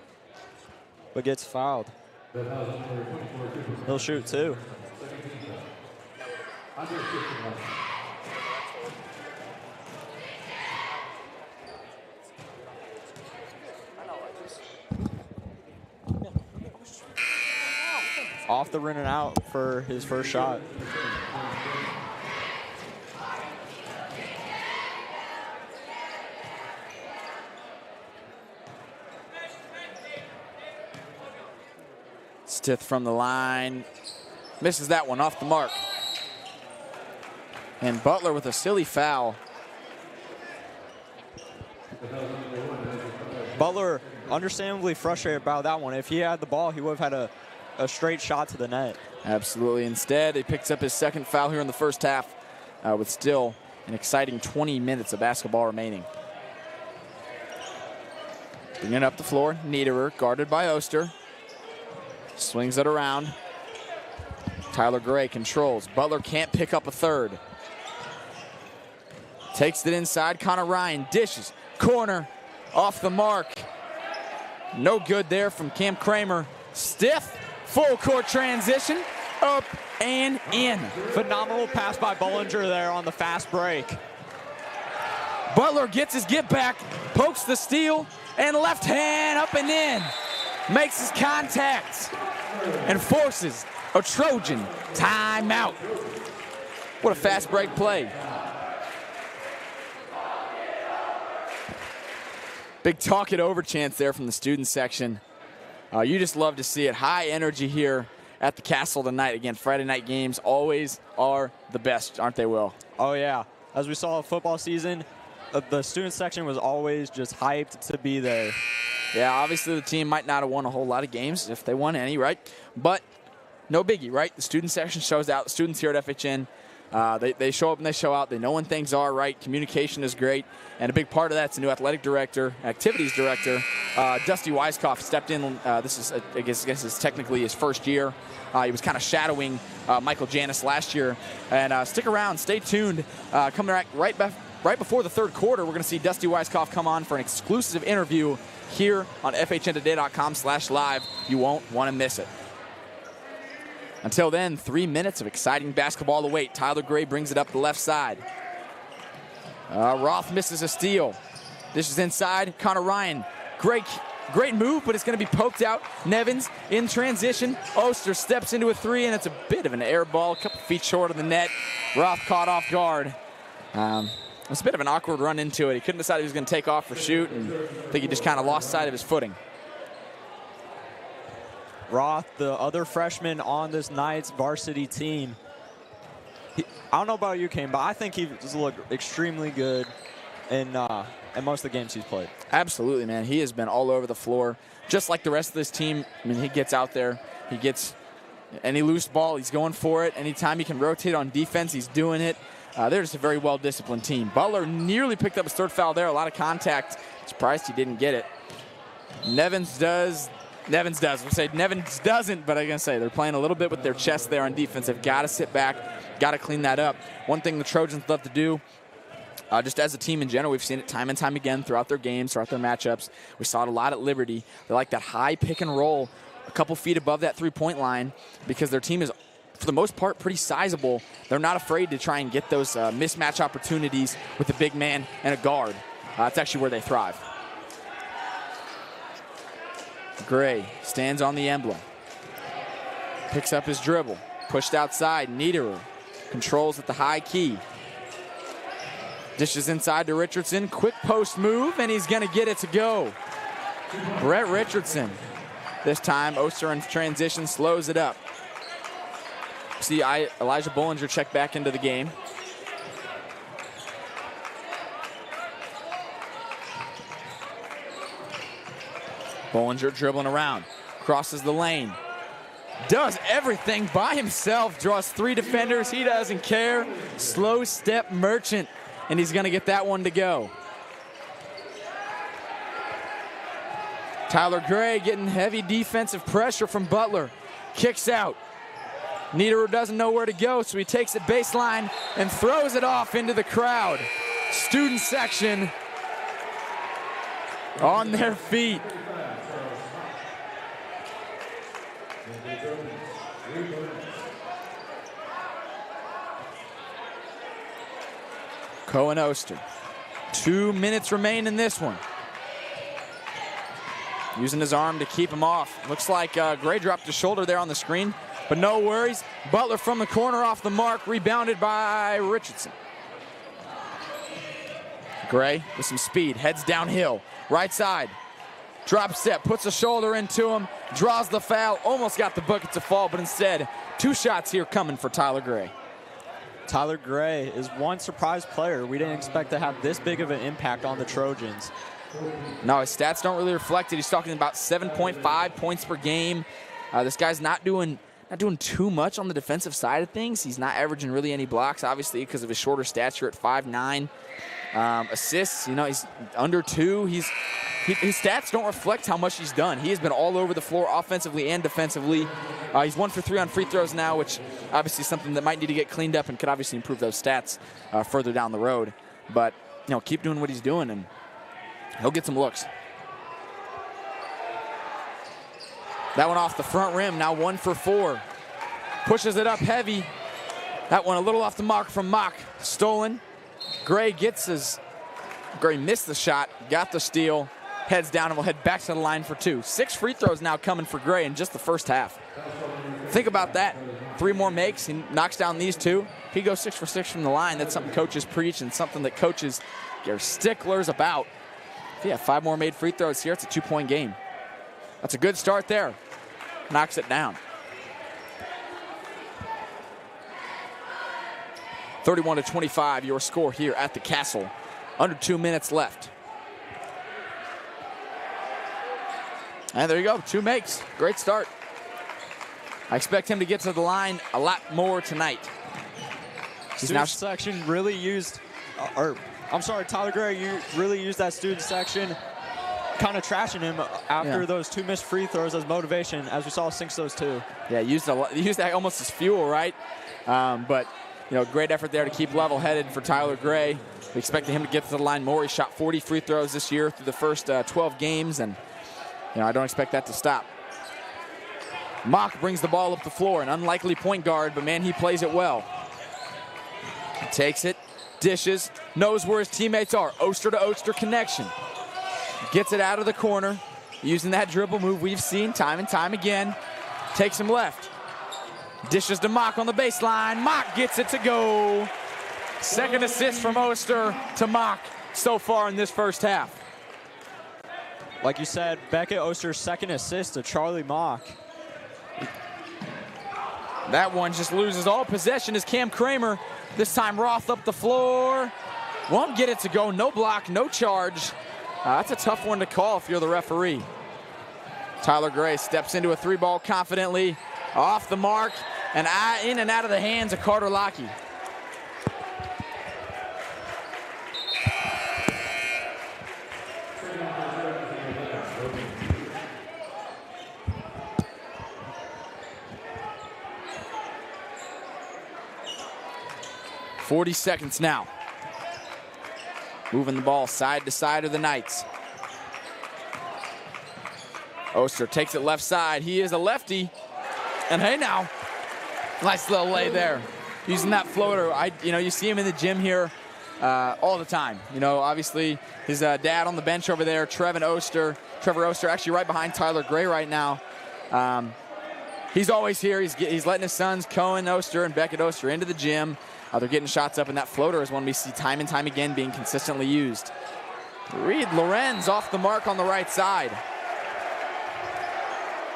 but gets fouled. He'll shoot too. Off the rim and out for his first shot. Stith from the line. Misses that one off the mark. And Butler with a silly foul. Butler understandably frustrated about that one. If he had the ball, he would have had a straight shot to the net. Absolutely. Instead, he picks up his second foul here in the first half with still an exciting 20 minutes of basketball remaining. Bringing it up the floor. Niederer guarded by Oster. Swings it around. Tyler Gray controls. Butler can't pick up a third. Takes it inside. Connor Ryan dishes. Corner. Off the mark. No good there from Cam Kramer. Stiff. Full court transition. Up and in. Phenomenal pass by Bollinger there on the fast break. Butler gets his get back. Pokes the steal. And left hand up and in. Makes his contact. And forces a Trojan timeout. What a fast break play. Big talk it over chance there from the student section. You just love to see it. High energy here at the Castle tonight. Again, Friday night games always are the best, aren't they, Will? Oh, yeah. As we saw football season, the student section was always just hyped to be there. Yeah, obviously the team might not have won a whole lot of games if they won any, right? But no biggie, right? The student section shows out. The students here at FHN, they show up and they show out. They know when things are right. Communication is great. And a big part of that's the new athletic director, activities director, Dusty Weiskopf stepped in. This is, I guess is technically his first year. He was kind of shadowing Michael Janis last year. And stick around, stay tuned. Coming right before the third quarter, we're going to see Dusty Weiskopf come on for an exclusive interview here on FHNtoday.com/live. You won't want to miss it. Until then, 3 minutes of exciting basketball await. Tyler Gray brings it up the left side. Roth misses a steal. This is inside. Connor Ryan. Great move, but it's going to be poked out. Nevins in transition. Oster steps into a three, and it's a bit of an air ball, a couple feet short of the net. Roth caught off guard. It's a bit of an awkward run into it. He couldn't decide he was going to take off or shoot, and I think he just kind of lost sight of his footing. Roth, the other freshman on this Knights varsity team. I don't know about you, Kane, but I think he's looked extremely good in most of the games he's played. Absolutely, man. He has been all over the floor, just like the rest of this team. I mean, he gets out there. He gets any loose ball, he's going for it. Anytime he can rotate on defense, he's doing it. They're just a very well-disciplined team. Butler nearly picked up his third foul there. A lot of contact. Surprised he didn't get it. Nevins does. We'll say Nevins doesn't, but I'm going to say they're playing a little bit with their chest there on defense. They've got to sit back, got to clean that up. One thing the Trojans love to do, just as a team in general, we've seen it time and time again throughout their games, throughout their matchups. We saw it a lot at Liberty. They like that high pick and roll a couple feet above that three-point line because their team is, for the most part, pretty sizable. They're not afraid to try and get those mismatch opportunities with a big man and a guard. That's actually where they thrive. Gray stands on the emblem. Picks up his dribble. Pushed outside. Niederer controls at the high key. Dishes inside to Richardson. Quick post move, and he's going to get it to go. Brett Richardson. This time, Oster in transition slows it up. See Elijah Bollinger check back into the game. Bollinger dribbling around, crosses the lane, does everything by himself, draws three defenders, he doesn't care. Slow step Merchant, and he's going to get that one to go. Tyler Gray getting heavy defensive pressure from Butler, kicks out. Niederer doesn't know where to go, so he takes it baseline and throws it off into the crowd. Student section on their feet. Cohen Oster. 2 minutes remain in this one. Using his arm to keep him off. Looks like Gray dropped his shoulder there on the screen, but no worries. Butler from the corner off the mark, rebounded by Richardson. Gray with some speed, heads downhill, right side. Drop step, puts a shoulder into him, draws the foul, almost got the bucket to fall, but instead, 2 shots here coming for Tyler Gray. Tyler Gray is one surprise player. We didn't expect to have this big of an impact on the Trojans. No, his stats don't really reflect it. He's talking about 7.5 points per game. This guy's not doing too much on the defensive side of things. He's not averaging really any blocks, obviously, because of his shorter stature at 5'9". Assists, he's under 2. His stats don't reflect how much he's done. He has been all over the floor offensively and defensively. He's 1 for 3 on free throws now, which obviously is something that might need to get cleaned up and could obviously improve those stats further down the road. But, keep doing what he's doing, and he'll get some looks. That one off the front rim, now 1 for 4. Pushes it up heavy. That one a little off the mark from Mock. Stolen. Gray missed the shot, got the steal, heads down, and will head back to the line for 2. 6 free throws now coming for Gray in just the first half. Think about that. 3 more makes, he knocks down these 2. If he goes 6 for 6 from the line, that's something coaches preach and something that coaches are sticklers about. If you have 5 more made free throws here, it's a 2-point game. That's a good start there. Knocks it down. 31-25, your score here at the Castle. Under 2 minutes left. And there you go, 2 makes. Great start. I expect him to get to the line a lot more tonight. Student section really used, Tyler Gray really used that student section, kind of trashing him after those 2 missed free throws as motivation, as we saw sinks those 2. Yeah, used that almost as fuel, right? But great effort there to keep level-headed for Tyler Gray. We expected him to get to the line more. He shot 40 free throws this year through the first 12 games, and I don't expect that to stop. Mock brings the ball up the floor, an unlikely point guard, but man, he plays it well. Takes it, dishes, knows where his teammates are. Oster to Oster connection. Gets it out of the corner, using that dribble move we've seen time and time again. Takes him left. Dishes to Mock on the baseline. Mock gets it to go. Second assist from Oster to Mock so far in this first half. Like you said, Beckett Oster's second assist to Charlie Mock. That one just loses all possession as Cam Kramer, this time Roth up the floor. Won't get it to go, no block, no charge. That's a tough one to call if you're the referee. Tyler Gray steps into a 3-ball confidently, off the mark, and in and out of the hands of Carter Lockey. .40 seconds now. Moving the ball side to side of the Knights. Oster takes it left side. He is a lefty. And hey now, nice little lay there. Using that floater. You see him in the gym here all the time. Obviously his dad on the bench over there, Trevor Oster, actually right behind Tyler Gray right now. He's always here. He's letting his sons, Cohen Oster and Beckett Oster, into the gym. They're getting shots up, and that floater is one we see time and time again being consistently used. Reed Lorenz off the mark on the right side.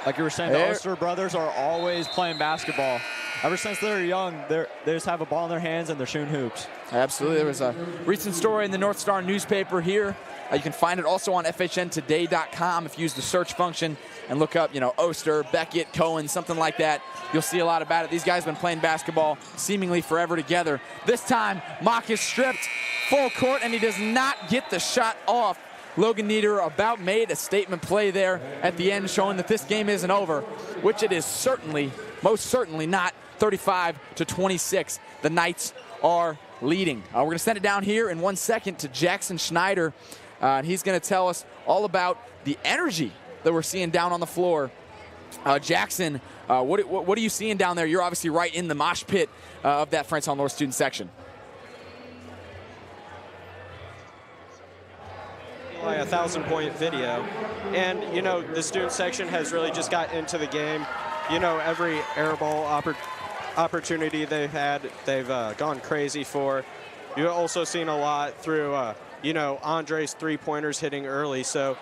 Like you were saying, the Oster brothers are always playing basketball. Ever since they're young, they just have a ball in their hands and they're shooting hoops. Absolutely. There was a recent story in the North Star newspaper here. You can find it also on FHNtoday.com if you use the search function and look up, Oster, Beckett, Cohen, something like that. You'll see a lot about it. These guys have been playing basketball seemingly forever together. This time, Mock is stripped full court, and he does not get the shot off. Logan Nieder about made a statement play there at the end, showing that this game isn't over, which it is most certainly not. 35-26. The Knights are leading. We're going to send it down here in 1 second to Jackson Schneider. And he's going to tell us all about the energy that we're seeing down on the floor Jackson, what are you seeing down there? You're obviously right in the mosh pit of that Friends Hall North student section. A 1,000-point video, and the student section has really just got into the game. Every air ball opportunity they've had, they've gone crazy for. You've also seen a lot through Andre's three-pointers hitting early. So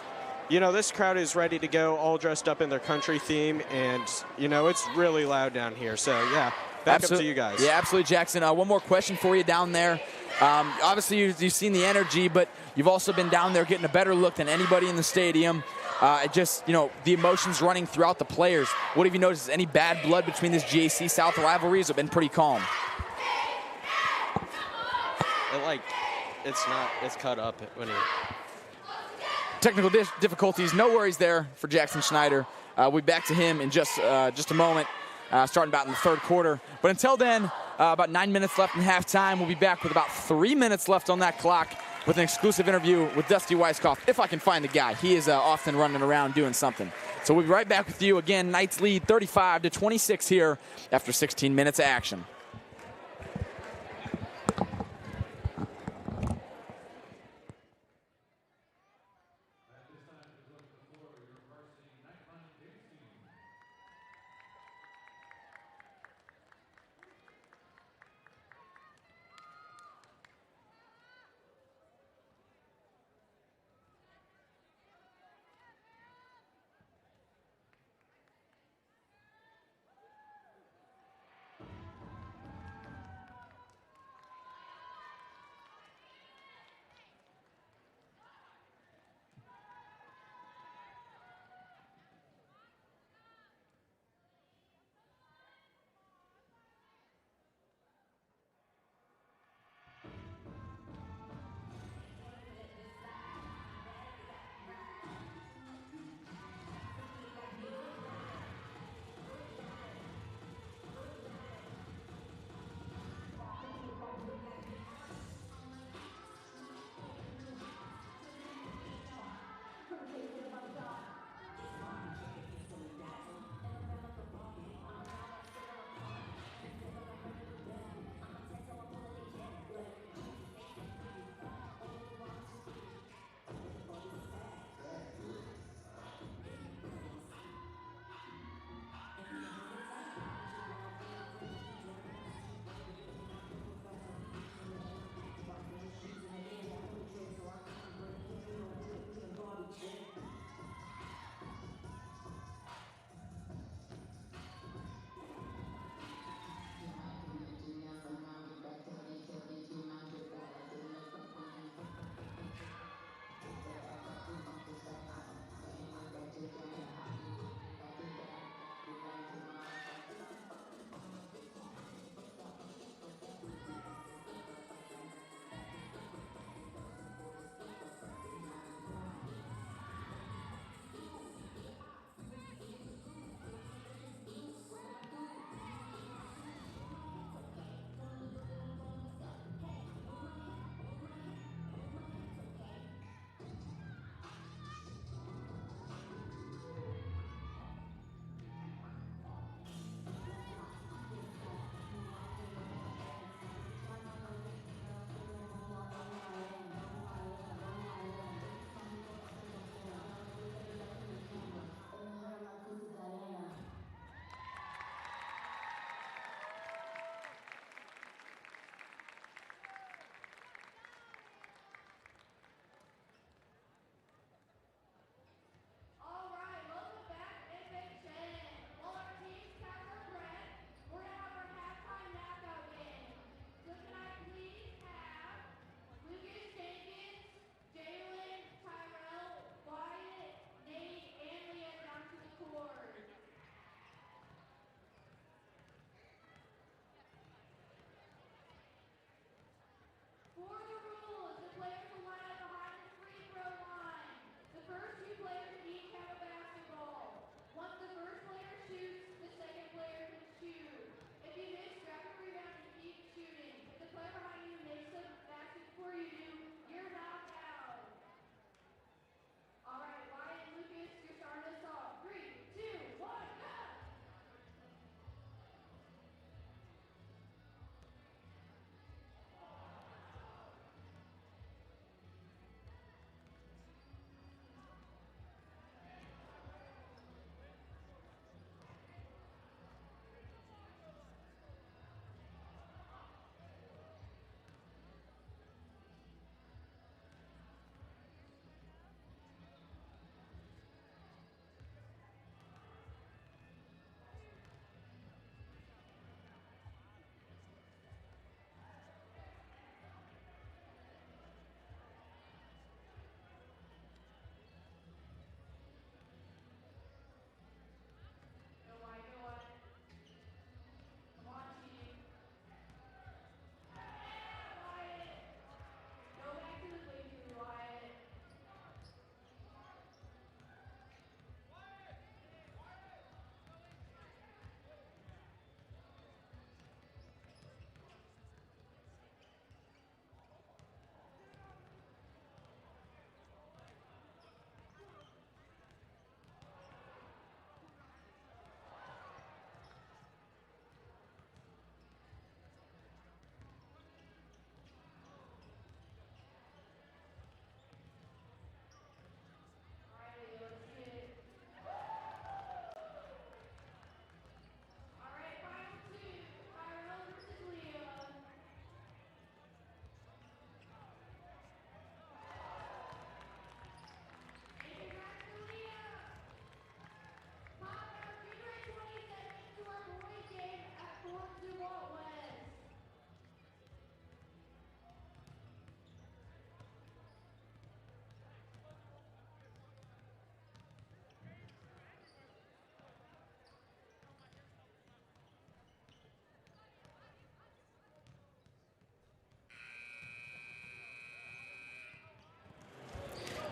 this crowd is ready to go, all dressed up in their country theme, and it's really loud down here. So yeah, back up to you guys. Yeah, absolutely, Jackson. One more question for you down there. Obviously, you've seen the energy, but you've also been down there getting a better look than anybody in the stadium. The emotions running throughout the players. What have you noticed? Any bad blood between this GAC South rivalries? Have been pretty calm. It's cut up when he. Technical difficulties, no worries there for Jackson Schneider. We'll be back to him in just a moment, starting about in the third quarter. But until then, about 9 minutes left in halftime. We'll be back with about 3 minutes left on that clock with an exclusive interview with Dusty Weiskopf, if I can find the guy. He is often running around doing something. So we'll be right back with you. Again, Knights lead 35-26 here after 16 minutes of action.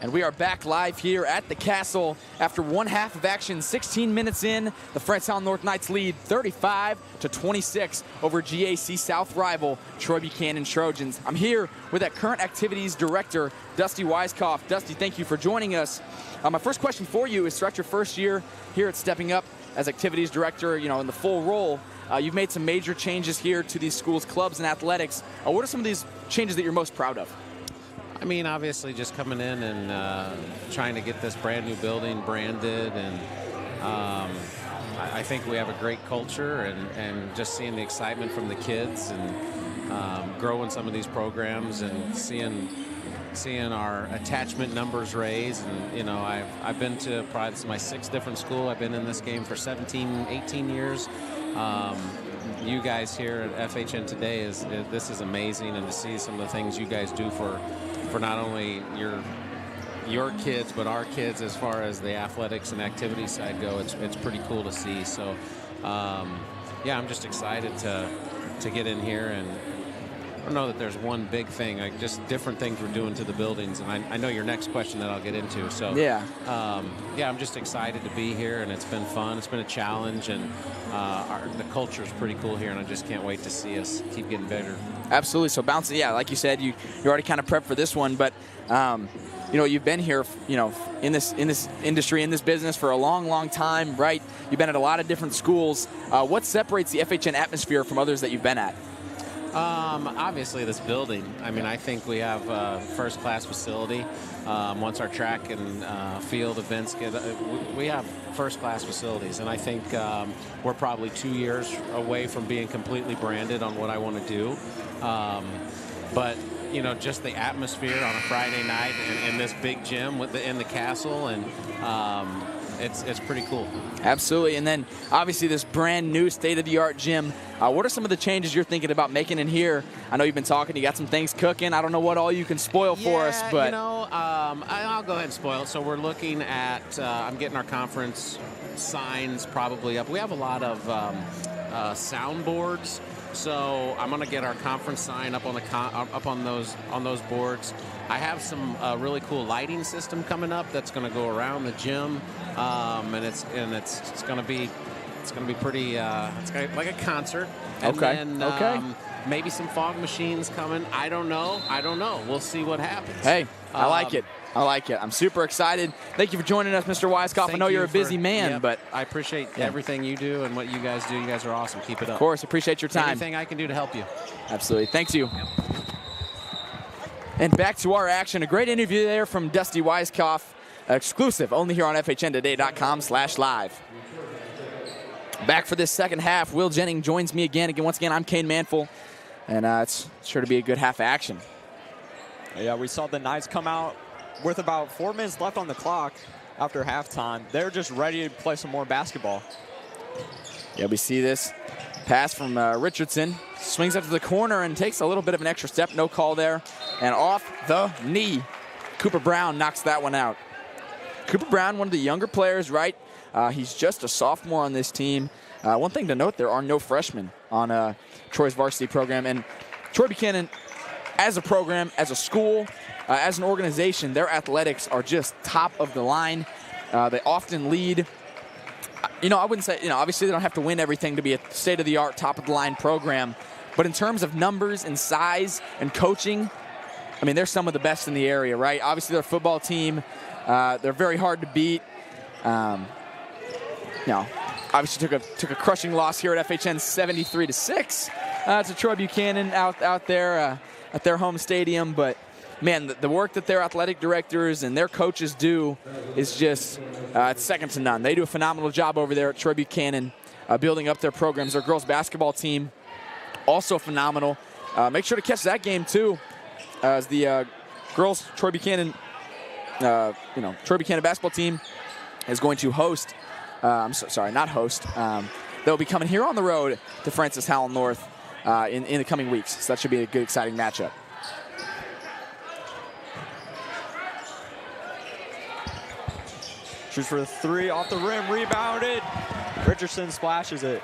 And we are back live here at the Castle after one half of action. 16 minutes in, the Howell North Knights lead 35-26 over GAC South rival Troy Buchanan Trojans. I'm here with that current activities director, Dusty Weiskopf. Dusty, thank you for joining us. My first question for you is, throughout your first year here at stepping up as activities director, in the full role, you've made some major changes here to these schools' clubs and athletics. What are some of these changes that you're most proud of? I mean, obviously just coming in and trying to get this brand new building branded, and I think we have a great culture, and just seeing the excitement from the kids, and growing some of these programs, and seeing our attachment numbers raise. And I've been to probably, this is my 6th different school. I've been in this game for 17, 18 years. You guys here at FHNtoday this is amazing, and to see some of the things you guys do for not only your kids but our kids as far as the athletics and activity side go, it's pretty cool to see. So yeah, I'm just excited to get in here, and I don't know that there's one big thing, just different things we're doing to the buildings, and I know your next question that I'll get into. So yeah, I'm just excited to be here, and it's been fun. It's been a challenge, and the culture is pretty cool here, and I just can't wait to see us keep getting better. Absolutely. So bouncing, yeah, like you said, you already kind of prepped for this one, but you've been here, in this industry, in this business for a long time, right? You've been at a lot of different schools. What separates the FHN atmosphere from others that you've been at? Obviously this building. I mean, I think we have a first-class facility. Once our track and field events we have first-class facilities, and I think we're probably 2 years away from being completely branded on what I want to do. But just the atmosphere on a Friday night in this big gym in the castle, and it's pretty cool. Absolutely. And then obviously this brand new state-of-the-art gym. What are some of the changes you're thinking about making in here? I know you've been talking, you got some things cooking. I don't know what all you can spoil for us, but I'll go ahead and spoil it. So we're looking at I'm getting our conference signs probably up. We have a lot of soundboards, so I'm going to get our conference sign up on those boards. I have some really cool lighting system coming up that's going to go around the gym, and it's going to be pretty. It's gonna be like a concert. And then, maybe some fog machines coming. I don't know. We'll see what happens. Hey, I like it. I'm super excited. Thank you for joining us, Mr. Weiskopf. I know you're a busy man, but I appreciate everything you do and what you guys do. You guys are awesome. Keep it up. Of course, appreciate your time. Anything I can do to help you. Absolutely. Thanks you. And back to our action. A great interview there from Dusty Weiskopf, exclusive only here on FHNtoday.com/live. Back for this second half. Will Jennings joins me again. Once again, I'm Kane Manfull, and it's sure to be a good half of action. Yeah, we saw the Knights come out with about 4 minutes left on the clock after halftime. They're just ready to play some more basketball. Yeah, we see this pass from Richardson. Swings up to the corner and takes a little bit of an extra step. No call there. And off the knee, Cooper Brown knocks that one out. Cooper Brown, one of the younger players, right? He's just a sophomore on this team. One thing to note, there are no freshmen on Troy's varsity program. And Troy Buchanan, as a program, as a school, as an organization, their athletics are just top of the line. They often lead. I wouldn't say, obviously they don't have to win everything to be a state-of-the-art, top-of-the-line program. But in terms of numbers and size and coaching, I mean, they're some of the best in the area, right? Obviously, their football team, they're very hard to beat. Obviously took a crushing loss here at FHN, 73-6 to Troy Buchanan out there at their home stadium. But man, the work that their athletic directors and their coaches do is just it's second to none. They do a phenomenal job over there at Troy Buchanan, building up their programs. Their girls basketball team, also phenomenal. Make sure to catch that game too, as the girls Troy Buchanan basketball team is going to host. Not host. They'll be coming here on the road to Howell North in the coming weeks. So that should be a good, exciting matchup. Shoots for the three, off the rim, rebounded. Richardson splashes it.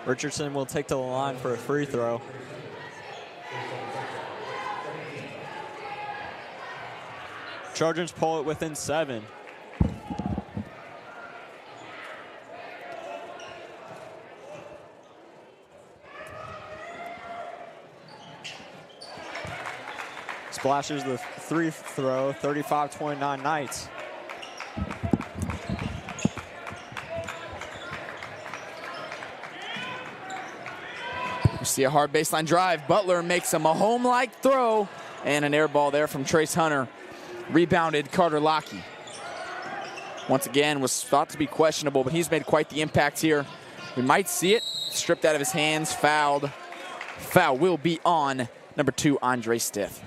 Richardson will take to the line for a free throw. Trojans pull it within 7. Splashes the free throw, 35-29 Knights. You see a hard baseline drive. Butler makes a Mahomes-like throw, and an air ball there from Trace Hunter. Rebounded Carter Lockey. Once again, was thought to be questionable, but he's made quite the impact here. We might see it. Stripped out of his hands, fouled. Foul will be on number 2, Andre Stith.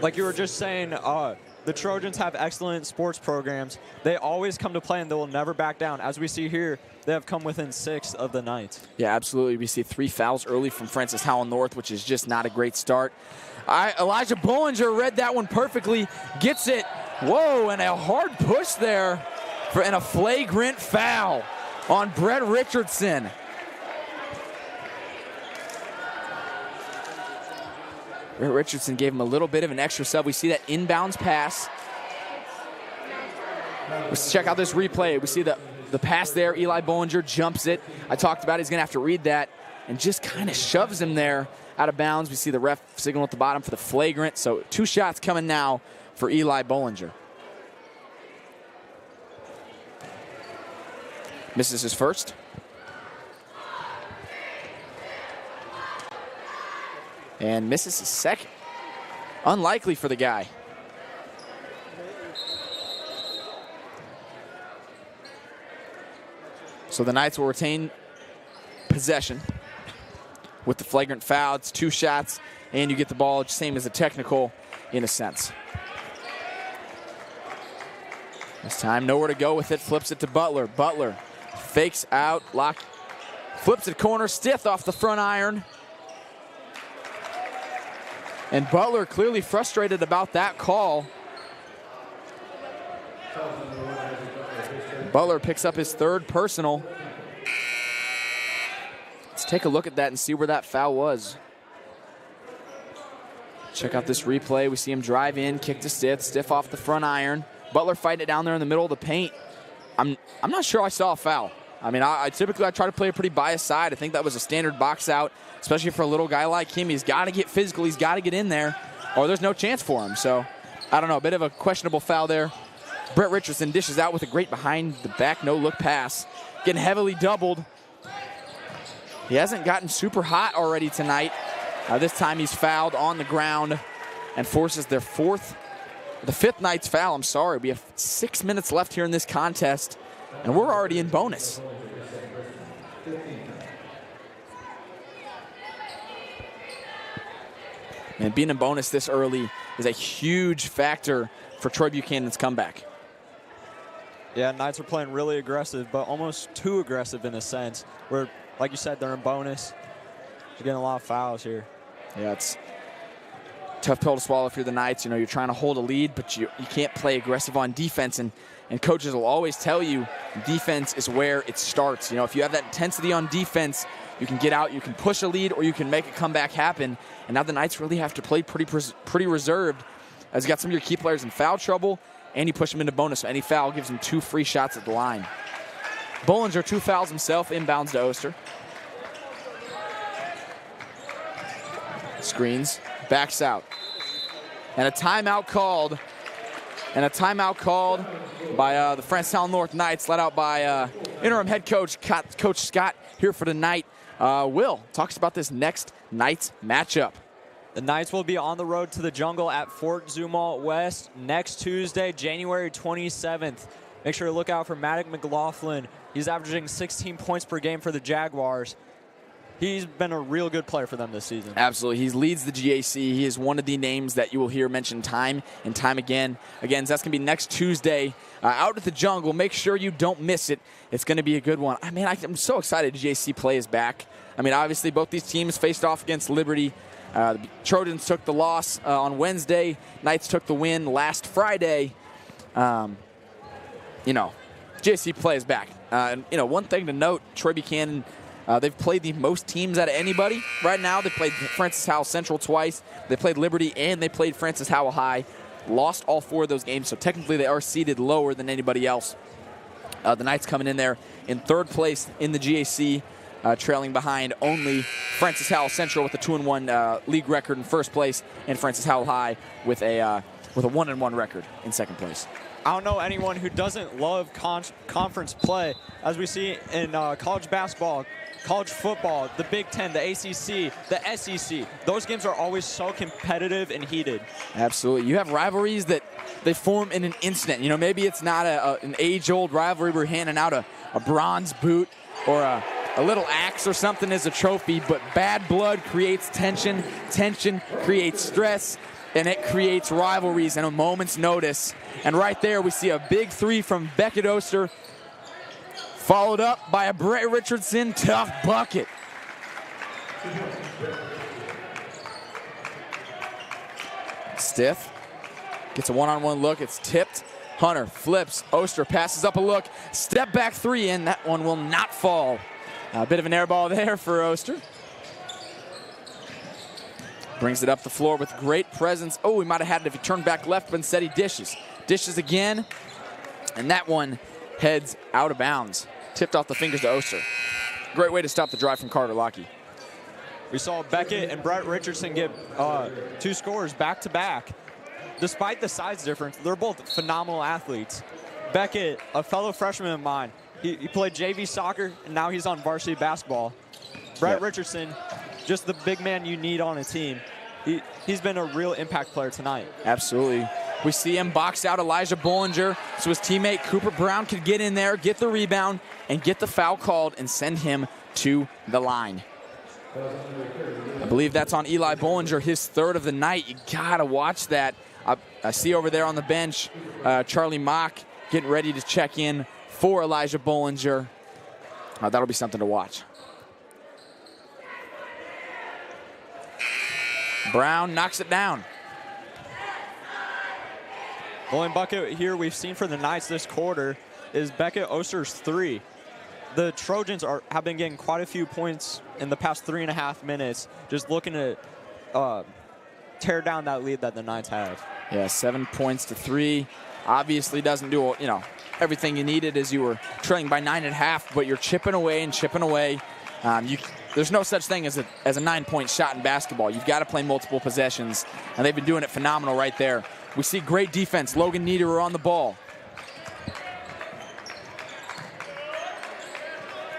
Like you were just saying, the Trojans have excellent sports programs. They always come to play, and they will never back down. As we see here, they have come within 6 of the Knights. Yeah, absolutely. We see 3 fouls early from Francis Howell North, which is just not a great start. Elijah Bollinger read that one perfectly. Gets it. Whoa, and a hard push there and a flagrant foul on Brett Richardson. Brett Richardson gave him a little bit of an extra sub. We see that inbounds pass. Let's check out this replay. We see the pass there. Eli Bollinger jumps it. I talked about it. He's going to have to read that and just kind of shoves him there out of bounds. We see the ref signal at the bottom for the flagrant. So 2 shots coming now for Eli Bollinger. Misses his first. And misses his second. Unlikely for the guy. So the Knights will retain possession with the flagrant foul. It's 2 shots, and you get the ball, same as a technical in a sense. This time, nowhere to go with it. Flips it to Butler. Butler fakes out, flips it corner, Stith off the front iron. And Butler clearly frustrated about that call. Butler picks up his 3rd personal. Let's take a look at that and see where that foul was. Check out this replay. We see him drive in, kick to Stith, Stith off the front iron. Butler fighting it down there in the middle of the paint. I'm not sure I saw a foul. I mean, I typically try to play a pretty biased side. I think that was a standard box out, especially for a little guy like him. He's got to get physical. He's got to get in there, or there's no chance for him. So, I don't know. A bit of a questionable foul there. Brett Richardson dishes out with a great behind-the-back no-look pass. Getting heavily doubled. He hasn't gotten super hot already tonight. This time he's fouled on the ground and forces their 5th Knights foul. I'm sorry. We have 6 minutes left here in this contest, and we're already in bonus. And being in bonus this early is a huge factor for Troy Buchanan's comeback. Yeah, Knights are playing really aggressive, but almost too aggressive in a sense. Where, like you said, they're in bonus. They're getting a lot of fouls here. Yeah, it's a tough pill to swallow if you're the Knights. You know, you're trying to hold a lead, but you can't play aggressive on defense. And coaches will always tell you defense is where it starts. You know, if you have that intensity on defense, you can get out, you can push a lead, or you can make a comeback happen. And now the Knights really have to play pretty reserved, as you got some of your key players in foul trouble, and you push them into bonus. So any foul gives them 2 free shots at the line. Bollinger 2 fouls himself, inbounds to Oster. Screens, backs out. And a timeout called. By the Francis North Knights, led out by interim head coach, Coach Scott, here for tonight. Will talks about this next Knights matchup. The Knights will be on the road to the Jungle at Fort Zumwalt West next Tuesday, January 27th. Make sure to look out for Maddox McLaughlin. He's averaging 16 points per game for the Jaguars. He's been a real good player for them this season. Absolutely. He leads the GAC. He is one of the names that you will hear mentioned time and time again. Again, that's going to be next Tuesday out at the Jungle. Make sure you don't miss it. It's going to be a good one. I mean, I'm so excited GAC play is back. I mean, obviously, both these teams faced off against Liberty. The Trojans took the loss on Wednesday. Knights took the win last Friday. GAC play is back. And one thing to note, Troy Buchanan They've played the most teams out of anybody right now. They played Francis Howell Central twice. They played Liberty, and they played Francis Howell High. Lost all 4 of those games, so technically they are seeded lower than anybody else. The Knights coming in there in 3rd place in the GAC, trailing behind only Francis Howell Central with a 2-1 league record in 1st place, and Francis Howell High with a 1-1 record in 2nd place. I don't know anyone who doesn't love conference play, as we see in college basketball, college football, the Big Ten, the ACC, the SEC. Those games are always so competitive and heated. Absolutely. You have rivalries that they form in an instant. You know, maybe it's not an age-old rivalry where you're handing out a bronze boot or a little axe or something as a trophy, but bad blood creates tension. Tension creates stress, and it creates rivalries in a moment's notice. And right there, we see a big 3 from Beckett Oster, followed up by a Brett Richardson tough bucket. Stiff gets a one-on-one look. It's tipped. Hunter flips. Oster passes up a look. Step back 3, and that one will not fall. A bit of an air ball there for Oster. Brings it up the floor with great presence. Oh, he might have had it if he turned back left, but instead he dishes. Dishes again, and that one heads out of bounds. Tipped off the fingers to Oster. Great way to stop the drive from Carter Lockey. We saw Beckett and Brett Richardson get 2 scores back-to-back. Despite the size difference, they're both phenomenal athletes. Beckett, a fellow freshman of mine, he played JV soccer, and now he's on varsity basketball. Brett Richardson, just the big man you need on a team. He's been a real impact player tonight. Absolutely. We see him box out Elijah Bollinger so his teammate Cooper Brown could get in there, get the rebound, and get the foul called and send him to the line. I believe that's on Eli Bollinger, his 3rd of the night. You gotta watch that. I see over there on the bench Charlie Mock getting ready to check in for Elijah Bollinger. That'll be something to watch. Brown knocks it down. The only bucket here we've seen for the Knights this quarter is Beckett Oster's 3. The Trojans have been getting quite a few points in the past 3.5 minutes, just looking to tear down that lead that the Knights have. Yeah, 7 points to 3. Obviously doesn't do, everything you needed as you were trailing by 9.5, but you're chipping away and chipping away. There's no such thing as a 9-point shot in basketball. You've got to play multiple possessions, and they've been doing it phenomenal right there. We see great defense. Logan Niederer on the ball.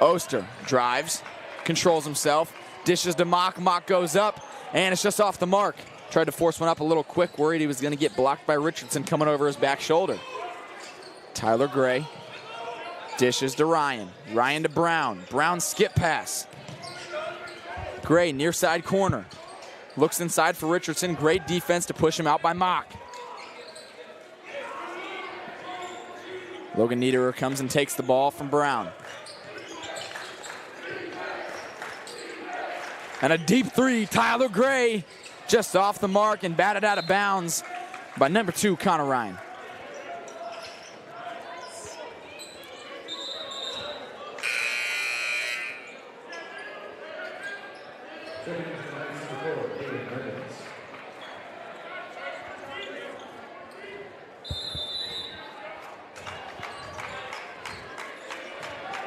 Oster drives, controls himself, dishes to Mock. Mock goes up, and it's just off the mark. Tried to force one up a little quick, worried he was going to get blocked by Richardson coming over his back shoulder. Tyler Gray dishes to Ryan. Ryan to Brown. Brown skip pass. Gray near side corner. Looks inside for Richardson. Great defense to push him out by Mock. Logan Niederer comes and takes the ball from Brown. And a deep 3, Tyler Gray, just off the mark and batted out of bounds by number 2, Connor Ryan.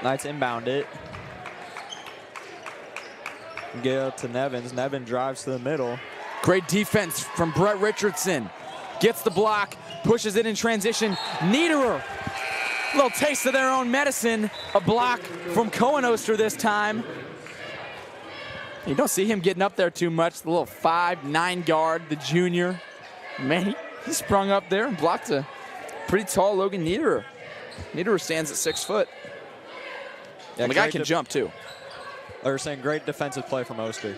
Knights inbound it. Get up to Nevins. Nevin drives to the middle. Great defense from Brett Richardson. Gets the block, pushes it in transition. Niederer, a little taste of their own medicine. A block from Cohen Oster this time. You don't see him getting up there too much. The little 5'9" guard, the junior. Man, he sprung up there and blocked a pretty tall Logan Niederer. Niederer stands at 6 foot. Yeah, the guy can jump too. They were saying great defensive play from Oster.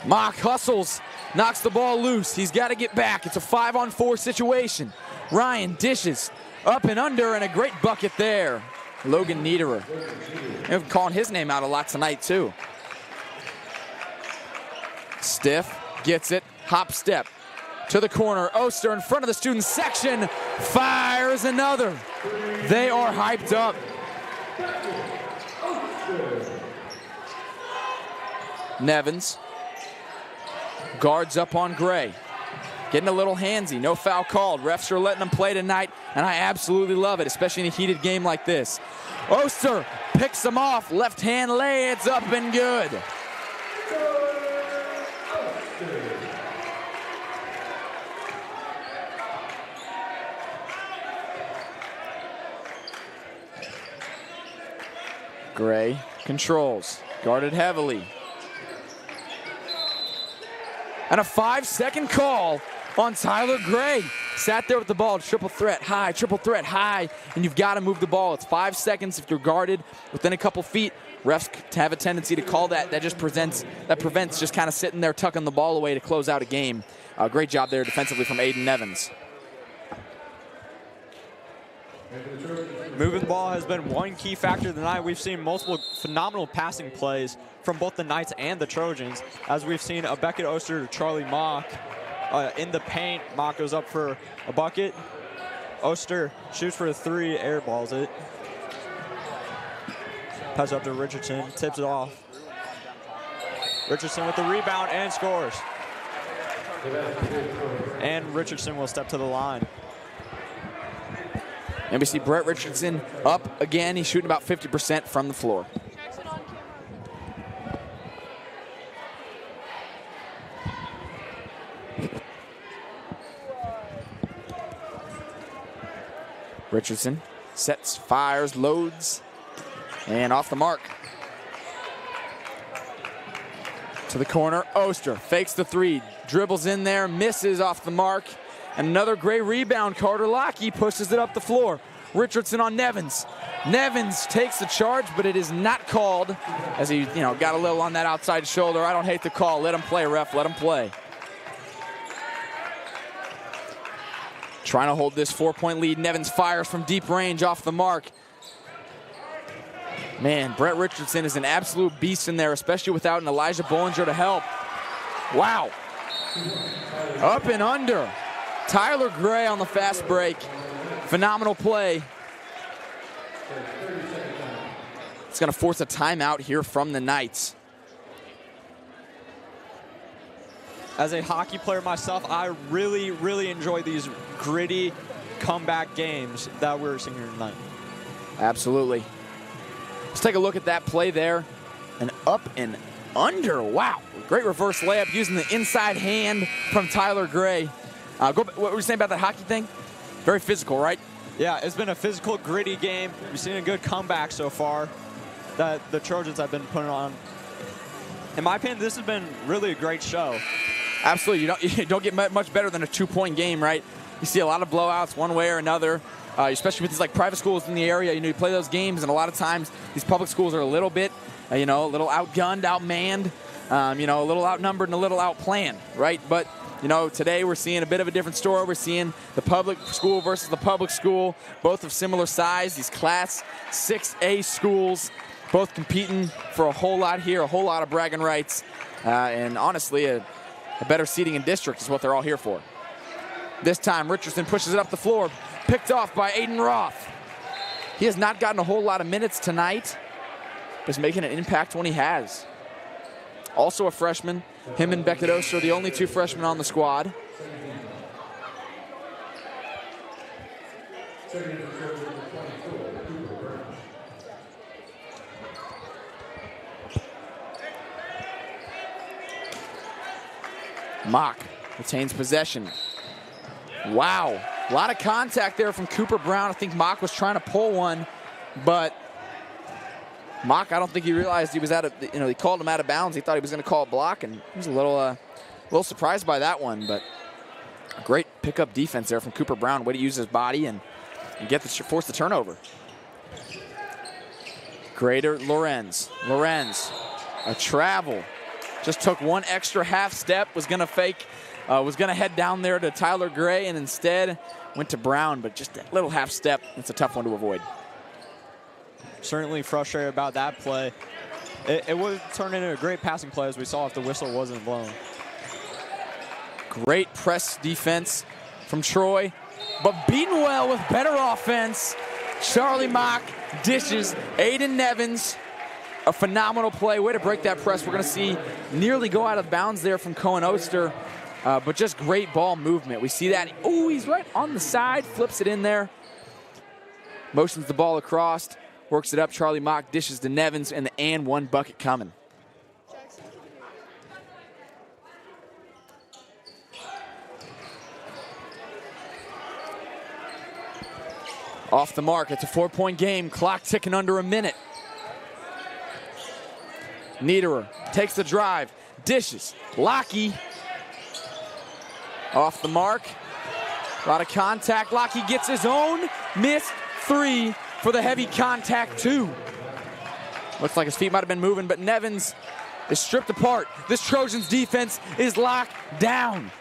Mock hustles, knocks the ball loose. He's got to get back. It's a 5-on-4 situation. Ryan dishes up and under, and a great bucket there. Logan Niederer. They're calling his name out a lot tonight too. Stiff gets it, hop step to the corner. Oster in front of the student section, fires another. They are hyped up. Nevins guards up on Gray. Getting a little handsy, no foul called. Refs are letting them play tonight, and I absolutely love it, especially in a heated game like this. Oster picks him off, left hand lay, it's up and good. Gray controls, guarded heavily. And a 5-second call on Tyler Gray. Sat there with the ball, triple threat high, and you've got to move the ball. It's 5 seconds if you're guarded within a couple feet. Refs have a tendency to call that. That prevents just kind of sitting there tucking the ball away to close out a game. Great job there defensively from Aiden Nevins. Moving the ball has been one key factor tonight. We've seen multiple phenomenal passing plays from both the Knights and the Trojans, as we've seen a Beckett Oster to Charlie Mock in the paint. Mock goes up for a bucket. Oster shoots for a 3, airballs it. Pass up to Richardson, tips it off. Richardson with the rebound and scores. And Richardson will step to the line. And we see Brett Richardson up again. He's shooting about 50% from the floor. Richardson sets, fires, loads, and off the mark. To the corner, Oster fakes the 3, dribbles in there, misses off the mark. And another great rebound. Carter Lockey pushes it up the floor. Richardson on Nevins. Nevins takes the charge, but it is not called, as he got a little on that outside shoulder. I don't hate the call. Let him play, ref. Let him play. Trying to hold this 4-point lead. Nevins fires from deep range off the mark. Man, Brett Richardson is an absolute beast in there, especially without an Elijah Bollinger to help. Wow. Up and under. Tyler Gray on the fast break. Phenomenal play. It's going to force a timeout here from the Knights. As a hockey player myself, I really, really enjoy these gritty comeback games that we're seeing here tonight. Absolutely. Let's take a look at that play there. An up and under. Wow. Great reverse layup using the inside hand from Tyler Gray. What were you saying about that hockey thing? Very physical, right? Yeah, it's been a physical, gritty game. We've seen a good comeback so far that the Trojans have been putting on. In my opinion, this has been really a great show. Absolutely. You don't get much better than a 2-point game, right? You see a lot of blowouts one way or another, especially with these private schools in the area. You play those games, and a lot of times these public schools are a little bit, a little outgunned, outmanned, a little outnumbered and a little outplanned, right? But today we're seeing a bit of a different story. We're seeing the public school versus the public school, both of similar size. These Class 6A schools, both competing for a whole lot here, a whole lot of bragging rights, and honestly, a better seating in district is what they're all here for. This time, Richardson pushes it up the floor, picked off by Aiden Roth. He has not gotten a whole lot of minutes tonight, but is making an impact when he has. Also a freshman. Him and Beckett Oster are the only 2 freshmen on the squad. Mock retains possession. Wow. A lot of contact there from Cooper Brown. I think Mock was trying to pull one, but Mock, I don't think he realized he was out of, he called him out of bounds. He thought he was going to call a block, and he was a little surprised by that one. But a great pickup defense there from Cooper Brown. Way to use his body and force the turnover. Greater Lorenz. Lorenz, a travel. Just took one extra half step, was going to head down there to Tyler Gray, and instead went to Brown, but just that little half step, it's a tough one to avoid. Certainly frustrated about that play. It would turn into a great passing play, as we saw if the whistle wasn't blown. Great press defense from Troy, but beaten well with better offense. Charlie Mock dishes Aiden Nevins. A phenomenal play. Way to break that press. We're going to see nearly go out of bounds there from Cohen Oster, but just great ball movement. We see that. Oh, he's right on the side. Flips it in there. Motions the ball across. Works it up. Charlie Mock dishes to Nevins, and the and one bucket coming. Off the mark. It's a 4-point game. Clock ticking under a minute. Niederer takes the drive. Dishes. Lockie. Off the mark. A lot of contact. Lockie gets his own missed 3 for the heavy contact 2. Looks like his feet might have been moving, but Nevins is stripped apart. This Trojans defense is locked down.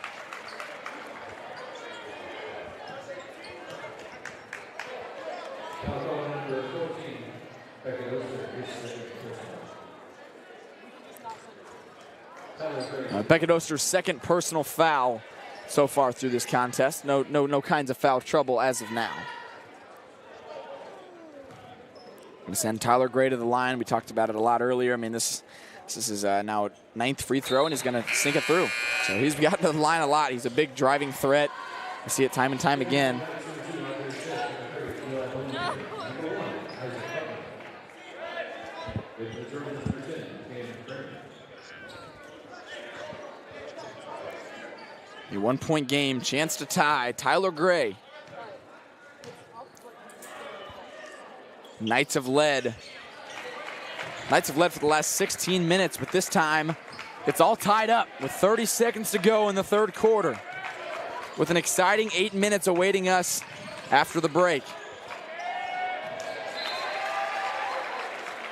Beckett Oster's second personal foul so far through this contest. No kinds of foul trouble as of now. Going to send Tyler Gray to the line. We talked about it a lot earlier. I mean, this is now 9th free throw, and he's going to sink it through. So he's gotten to the line a lot. He's a big driving threat. We see it time and time again. A 1-point game, chance to tie. Tyler Gray. Knights have led. Knights have led for the last 16 minutes, but this time it's all tied up with 30 seconds to go in the third quarter, with an exciting 8 minutes awaiting us after the break.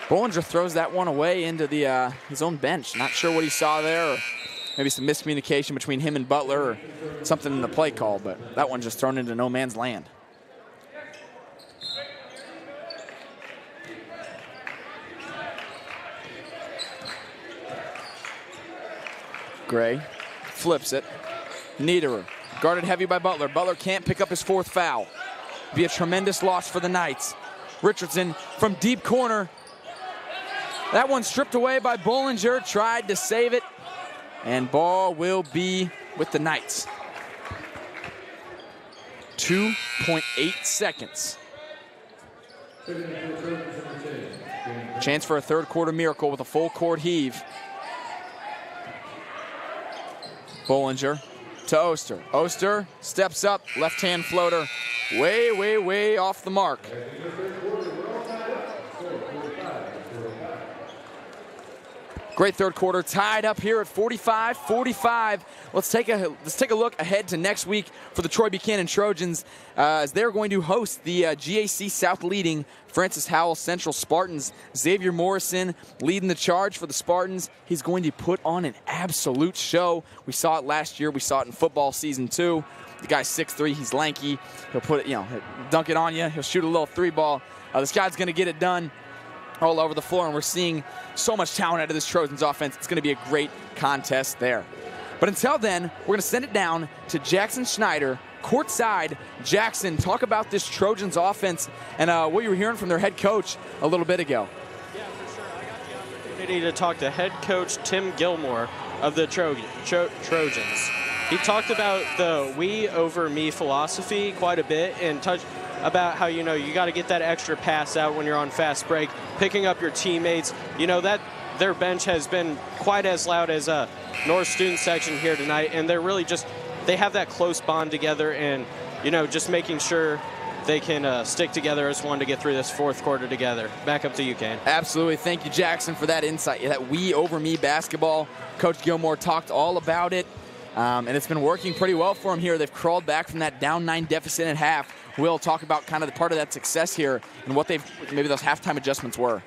Bollinger throws that one away into the his own bench. Not sure what he saw there, or maybe some miscommunication between him and Butler, or something in the play call, but that one just thrown into no man's land. Gray flips it. Niederer guarded heavy by Butler. Butler can't pick up his 4th foul. Be a tremendous loss for the Knights. Richardson from deep corner. That one stripped away by Bollinger. Tried to save it. And ball will be with the Knights. 2.8 seconds. Chance for a third quarter miracle with a full court heave. Bollinger to Oster. Oster steps up, left-hand floater. Way off the mark. Great third quarter, tied up here at 45-45. Let's take a look ahead to next week for the Troy Buchanan Trojans, as they're going to host the GAC South leading Francis Howell Central Spartans. Xavier Morrison leading the charge for the Spartans. He's going to put on an absolute show. We saw it last year. We saw it in football season 2. The guy's 6'3", he's lanky. He'll put it, he'll dunk it on you. He'll shoot a little 3-ball. This guy's going to get it done all over the floor, and we're seeing so much talent out of this Trojans offense. It's going to be a great contest there. But until then, we're going to send it down to Jackson Schneider, courtside. Jackson, talk about this Trojans offense and what you were hearing from their head coach a little bit ago. Yeah, for sure. I got the opportunity to talk to head coach Tim Gilmore of the Trojans. He talked about the we over me philosophy quite a bit, and touched about how, you got to get that extra pass out when you're on fast break, picking up your teammates. That their bench has been quite as loud as a North student section here tonight, and they're really they have that close bond together, and, just making sure they can stick together as one to get through this fourth quarter together. Back up to you, Kane. Absolutely. Thank you, Jackson, for that insight. That we over me basketball. Coach Gilmore talked all about it, and it's been working pretty well for them here. They've crawled back from that down 9 deficit at half. We'll talk about kind of the part of that success here and what maybe those halftime adjustments were.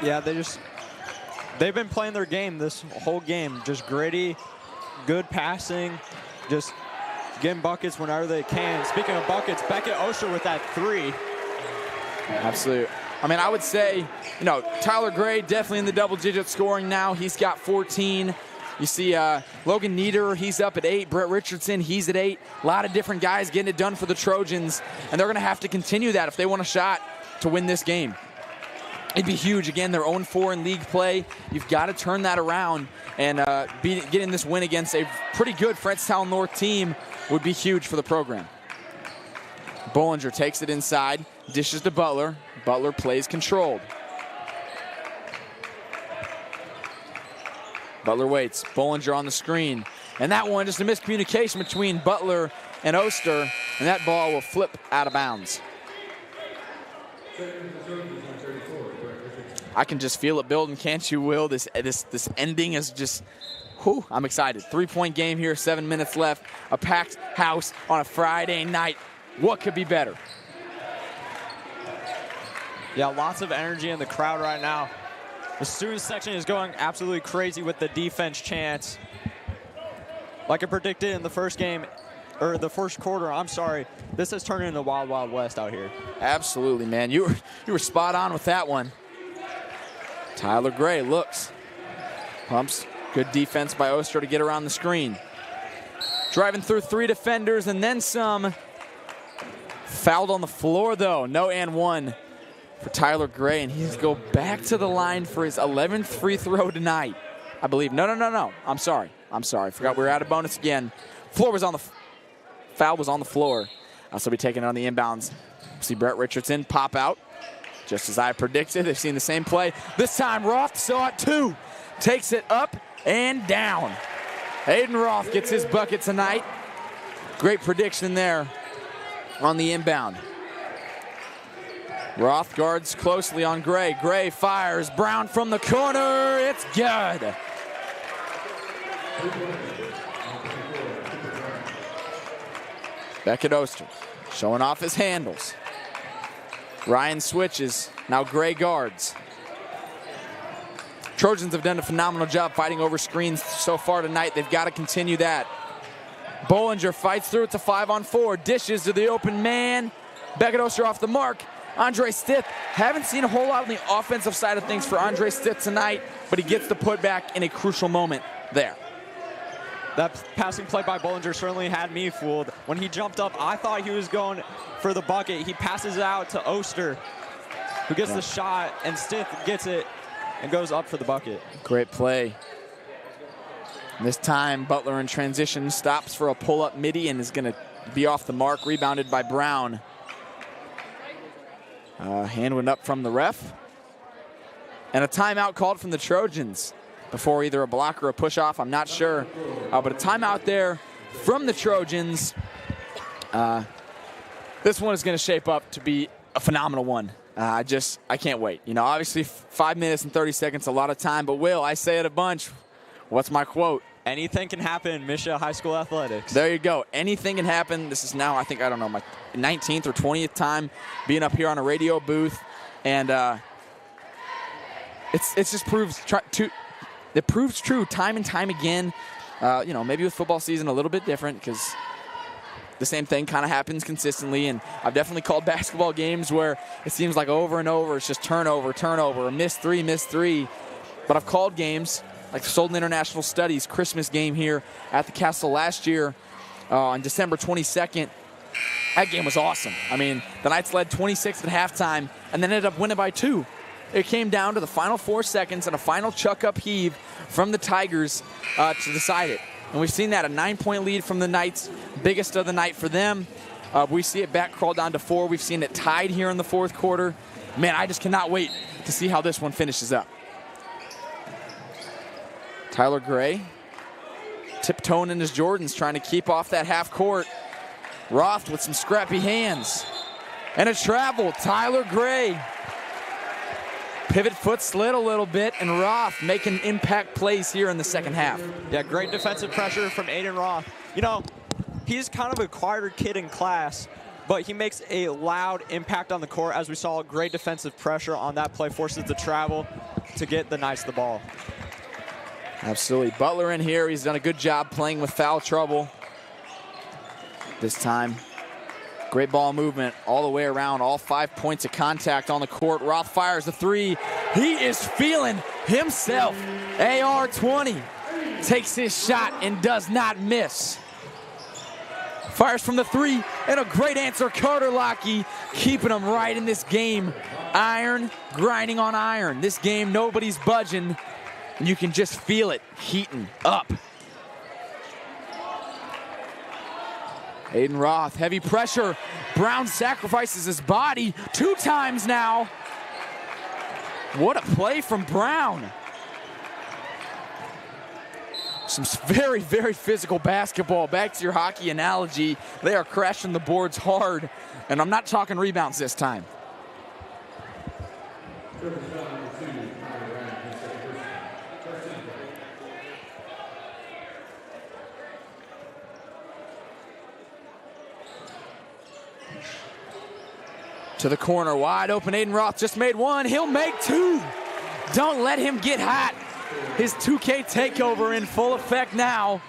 Yeah, they've been playing their game this whole game. Just gritty, good passing, just getting buckets whenever they can. Speaking of buckets, Beckett Oster with that 3. Absolutely. I mean, I would say, Tyler Gray definitely in the double-digit scoring now. He's got 14. You see Logan Niederer, he's up at 8. Brett Richardson, he's at 8. A lot of different guys getting it done for the Trojans, and they're going to have to continue that if they want a shot to win this game. It'd be huge. Again, they're 0-4 in league play. You've got to turn that around, and getting this win against a pretty good Frenchtown North team would be huge for the program. Bollinger takes it inside, dishes to Butler. Butler plays controlled. Butler waits. Bollinger on the screen. And that one, just a miscommunication between Butler and Oster, and that ball will flip out of bounds. I can just feel it building, can't you, Will? This ending is just, whew, I'm excited. 3-point game here, 7 minutes left. A packed house on a Friday night. What could be better? Yeah, lots of energy in the crowd right now. The student section is going absolutely crazy with the defense chants. Like I predicted in the first game, or the first quarter, I'm sorry, this has turned into Wild Wild West out here. Absolutely, man. You were spot on with that one. Tyler Gray looks, pumps. Good defense by Oster to get around the screen. Driving through 3 defenders and then some. Fouled on the floor, though. No and 1 for Tyler Gray, and he's go back to the line for his 11th free throw tonight, I believe. No. I'm sorry. Forgot we were out of bonus again. Foul was on the floor. So be taking it on the inbounds. See Brett Richardson pop out. Just as I predicted, they've seen the same play. This time, Roth saw it too. Takes it up and down. Aiden Roth gets his bucket tonight. Great prediction there on the inbound. Roth guards closely on Gray. Gray fires. Brown from the corner. It's good. Beckett Oster showing off his handles. Ryan switches. Now Gray guards. Trojans have done a phenomenal job fighting over screens so far tonight. They've got to continue that. Bollinger fights through it to 5-on-4. Dishes to the open man. Beckett Oster off the mark. Andre Stith. Haven't seen a whole lot on the offensive side of things for Andre Stith tonight, but he gets the putback in a crucial moment there. That passing play by Bollinger certainly had me fooled. When he jumped up, I thought he was going for the bucket. He passes it out to Oster, who gets the shot, and Stith gets it and goes up for the bucket. Great play. This time, Butler in transition stops for a pull-up midi and is going to be off the mark, rebounded by Brown. Hand went up from the ref. And a timeout called from the Trojans before either a block or a push-off. I'm not sure. But a timeout there from the Trojans. This one is going to shape up to be a phenomenal one. I can't wait. You know, obviously 5 minutes and 30 seconds, a lot of time. But, Will, I say it a bunch. What's my quote? Anything can happen in Misha High School athletics. There you go. Anything can happen. This is now, I don't know, my 19th or 20th time being up here on a radio booth. And it just proves true time and time again. You know, maybe with football season a little bit different because the same thing kind of happens consistently. And I've definitely called basketball games where it seems like over and over it's just turnover, a miss three. But I've called games like the Solden International Studies Christmas game here at the Castle last year on December 22nd. That game was awesome. I mean, the Knights led 26 at halftime and then ended up winning by 2. It came down to the final 4 seconds and a final chuck-up heave from the Tigers to decide it. And we've seen that, a 9-point lead from the Knights, biggest of the night for them. We see it back crawl down to 4. We've seen it tied here in the fourth quarter. Man, I just cannot wait to see how this one finishes up. Tyler Gray tiptoeing in his Jordans, trying to keep off that half court. Roth with some scrappy hands. And a travel, Tyler Gray. Pivot foot slid a little bit, and Roth making impact plays here in the second half. Yeah, great defensive pressure from Aiden Roth. You know, he's kind of a quieter kid in class, but he makes a loud impact on the court. As we saw, great defensive pressure on that play, forces the travel to get the Knights the ball. Absolutely. Butler in here. He's done a good job playing with foul trouble this time. Great ball movement all the way around. All 5 points of contact on the court. Roth fires the 3. He is feeling himself. AR-20 takes his shot and does not miss. Fires from the 3, and a great answer. Carter Lockey keeping him right in this game Iron grinding on iron. This game, nobody's budging. And you can just feel it heating up. Aiden Roth, heavy pressure. Brown sacrifices his body 2 times now. What a play from Brown. Some very, very physical basketball. Back to your hockey analogy. They are crashing the boards hard. And I'm not talking rebounds this time. To the corner, wide open. Aiden Roth just made 1. He'll make 2. Don't let him get hot. His 2K takeover in full effect now.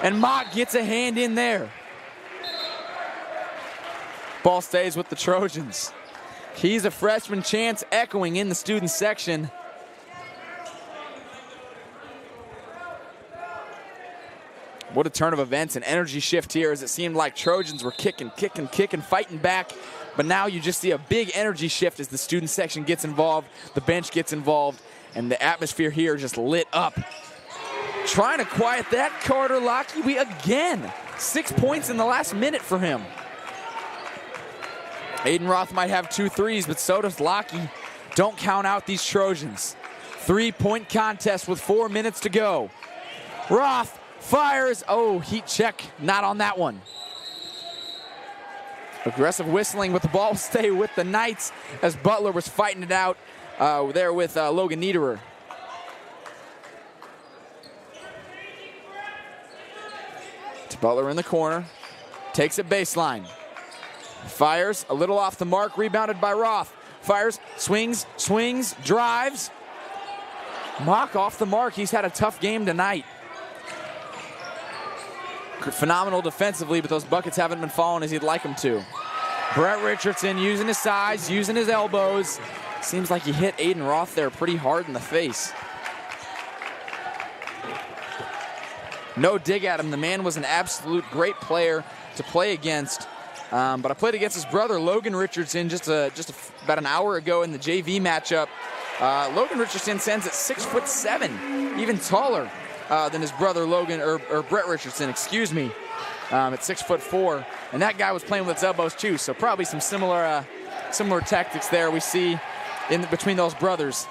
And Mock gets a hand in there. Ball stays with the Trojans. He's a freshman chance echoing in the student section. What a turn of events, an energy shift here as it seemed like Trojans were kicking, fighting back. But now you just see a big energy shift as the student section gets involved, the bench gets involved, and the atmosphere here just lit up. Trying to quiet that, Carter Lockheed again. 6 points in the last minute for him. Aiden Roth might have 2 threes, but so does Lockheed. Don't count out these Trojans. 3-point contest with 4 minutes to go. Roth fires. Oh, heat check. Not on that one. Aggressive whistling, but the ball will stay with the Knights as Butler was fighting it out there with Logan Niederer. To Butler in the corner. Takes it baseline. Fires a little off the mark, rebounded by Roth. Fires, swings, drives. Mock off the mark. He's had a tough game tonight. Phenomenal defensively, but those buckets haven't been falling as he'd like them to. Brett Richardson using his size, using his elbows. Seems like he hit Aiden Roth there pretty hard in the face. No dig at him. The man was an absolute great player to play against. But I played against his brother, Logan Richardson, about an hour ago in the JV matchup. Logan Richardson stands at 6'7", even taller than his brother Logan, or Brett Richardson, excuse me, at 6'4". And that guy was playing with his elbows too, so probably some similar tactics there we see between those brothers.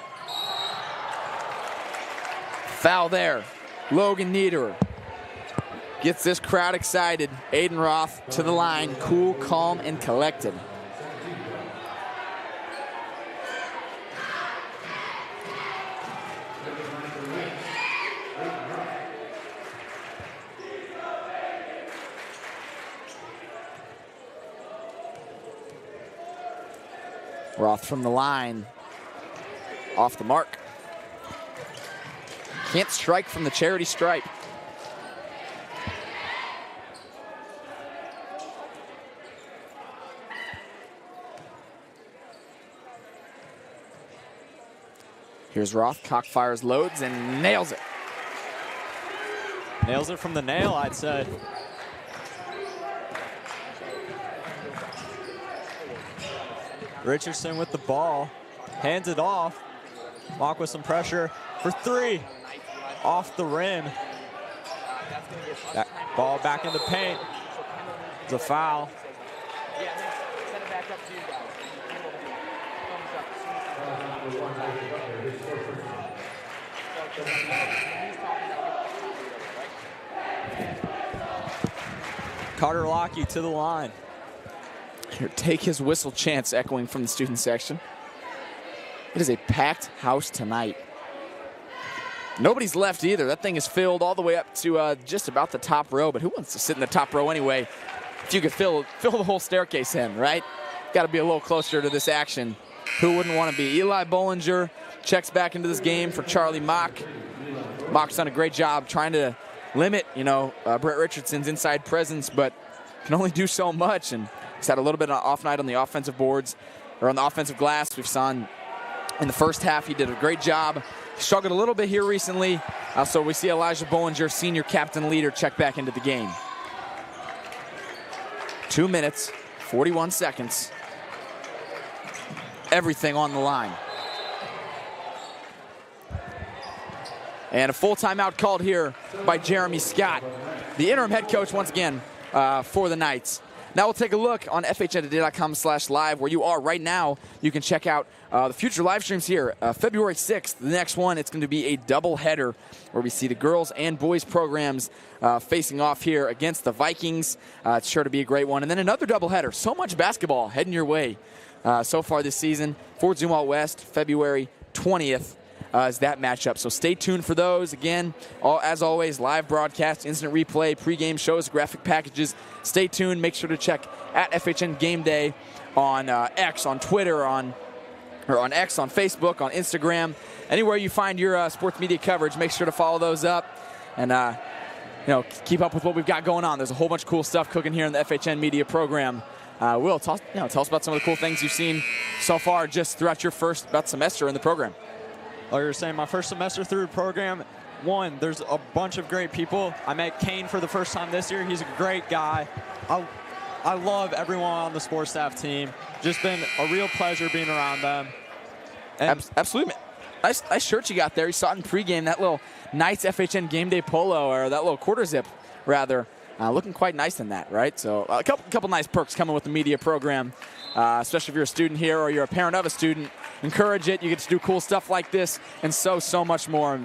Foul there. Logan Niederer gets this crowd excited. Aiden Roth to the line, cool, calm, and collected. Roth from the line, off the mark. Can't strike from the charity stripe. Here's Roth, cockfires, loads, and nails it. Nails it from the nail, I'd say. Richardson with the ball, hands it off. Mock with some pressure for 3. Off the rim. That ball back in the paint. It's a foul. Carter Lockheed to the line. Here, take his whistle chance echoing from the student section. It is a packed house tonight. Nobody's left either. That thing is filled all the way up to just about the top row, but who wants to sit in the top row anyway? If you could fill the whole staircase in, right? Got to be a little closer to this action. Who wouldn't want to be? Eli Bollinger checks back into this game for Charlie Mock. Mock's done a great job trying to limit, Brett Richardson's inside presence, but can only do so much. And he's had a little bit of an off night on the offensive boards, or on the offensive glass. We've saw in the first half he did a great job. Struggled a little bit here recently. So we see Elijah Bollinger, senior captain leader, check back into the game. 2 minutes, 41 seconds. everything on the line. And a full timeout called here by Jeremy Scott, the interim head coach once again for the Knights. Now we'll take a look on FHNtoday.com/live where you are right now. You can check out the future live streams here. February 6th, the next one, it's going to be a doubleheader where we see the girls and boys programs facing off here against the Vikings. It's sure to be a great one. And then another doubleheader. So much basketball heading your way so far this season. Fort Zumwalt West, February 20th. Is that matchup. So stay tuned for those. Again, as always, live broadcast, instant replay, pregame shows, graphic packages. Stay tuned. Make sure to check at FHN Game Day on X, on Twitter, on X, on Facebook, on Instagram. Anywhere you find your sports media coverage, make sure to follow those up and keep up with what we've got going on. There's a whole bunch of cool stuff cooking here in the FHN media program. Will, tell us about some of the cool things you've seen so far just throughout your first about semester in the program. Oh, you're saying my first semester through the program, one, there's a bunch of great people. I met Kane for the first time this year. He's a great guy. I love everyone on the sports staff team. Just been a real pleasure being around them. And absolutely. Nice shirt you got there. You saw it in pregame, that little Knights FHN Game Day polo, or that little quarter zip, rather. Looking quite nice in that, right? So a couple nice perks coming with the media program, especially if you're a student here or you're a parent of a student. Encourage it. You get to do cool stuff like this and so much more.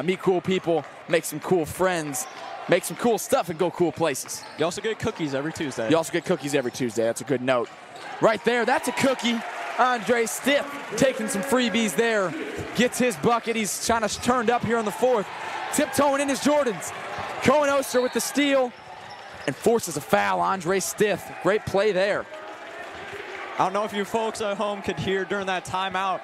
Meet cool people, make some cool friends, make some cool stuff, and go cool places. You also get cookies every Tuesday. That's a good note. Right there, that's a cookie. Andre Stith taking some freebies there. Gets his bucket. He's trying to turned up here in the fourth. Tiptoeing in his Jordans. Cohen Oster with the steal and forces a foul. Andre Stith. Great play there. I don't know if you folks at home could hear during that timeout,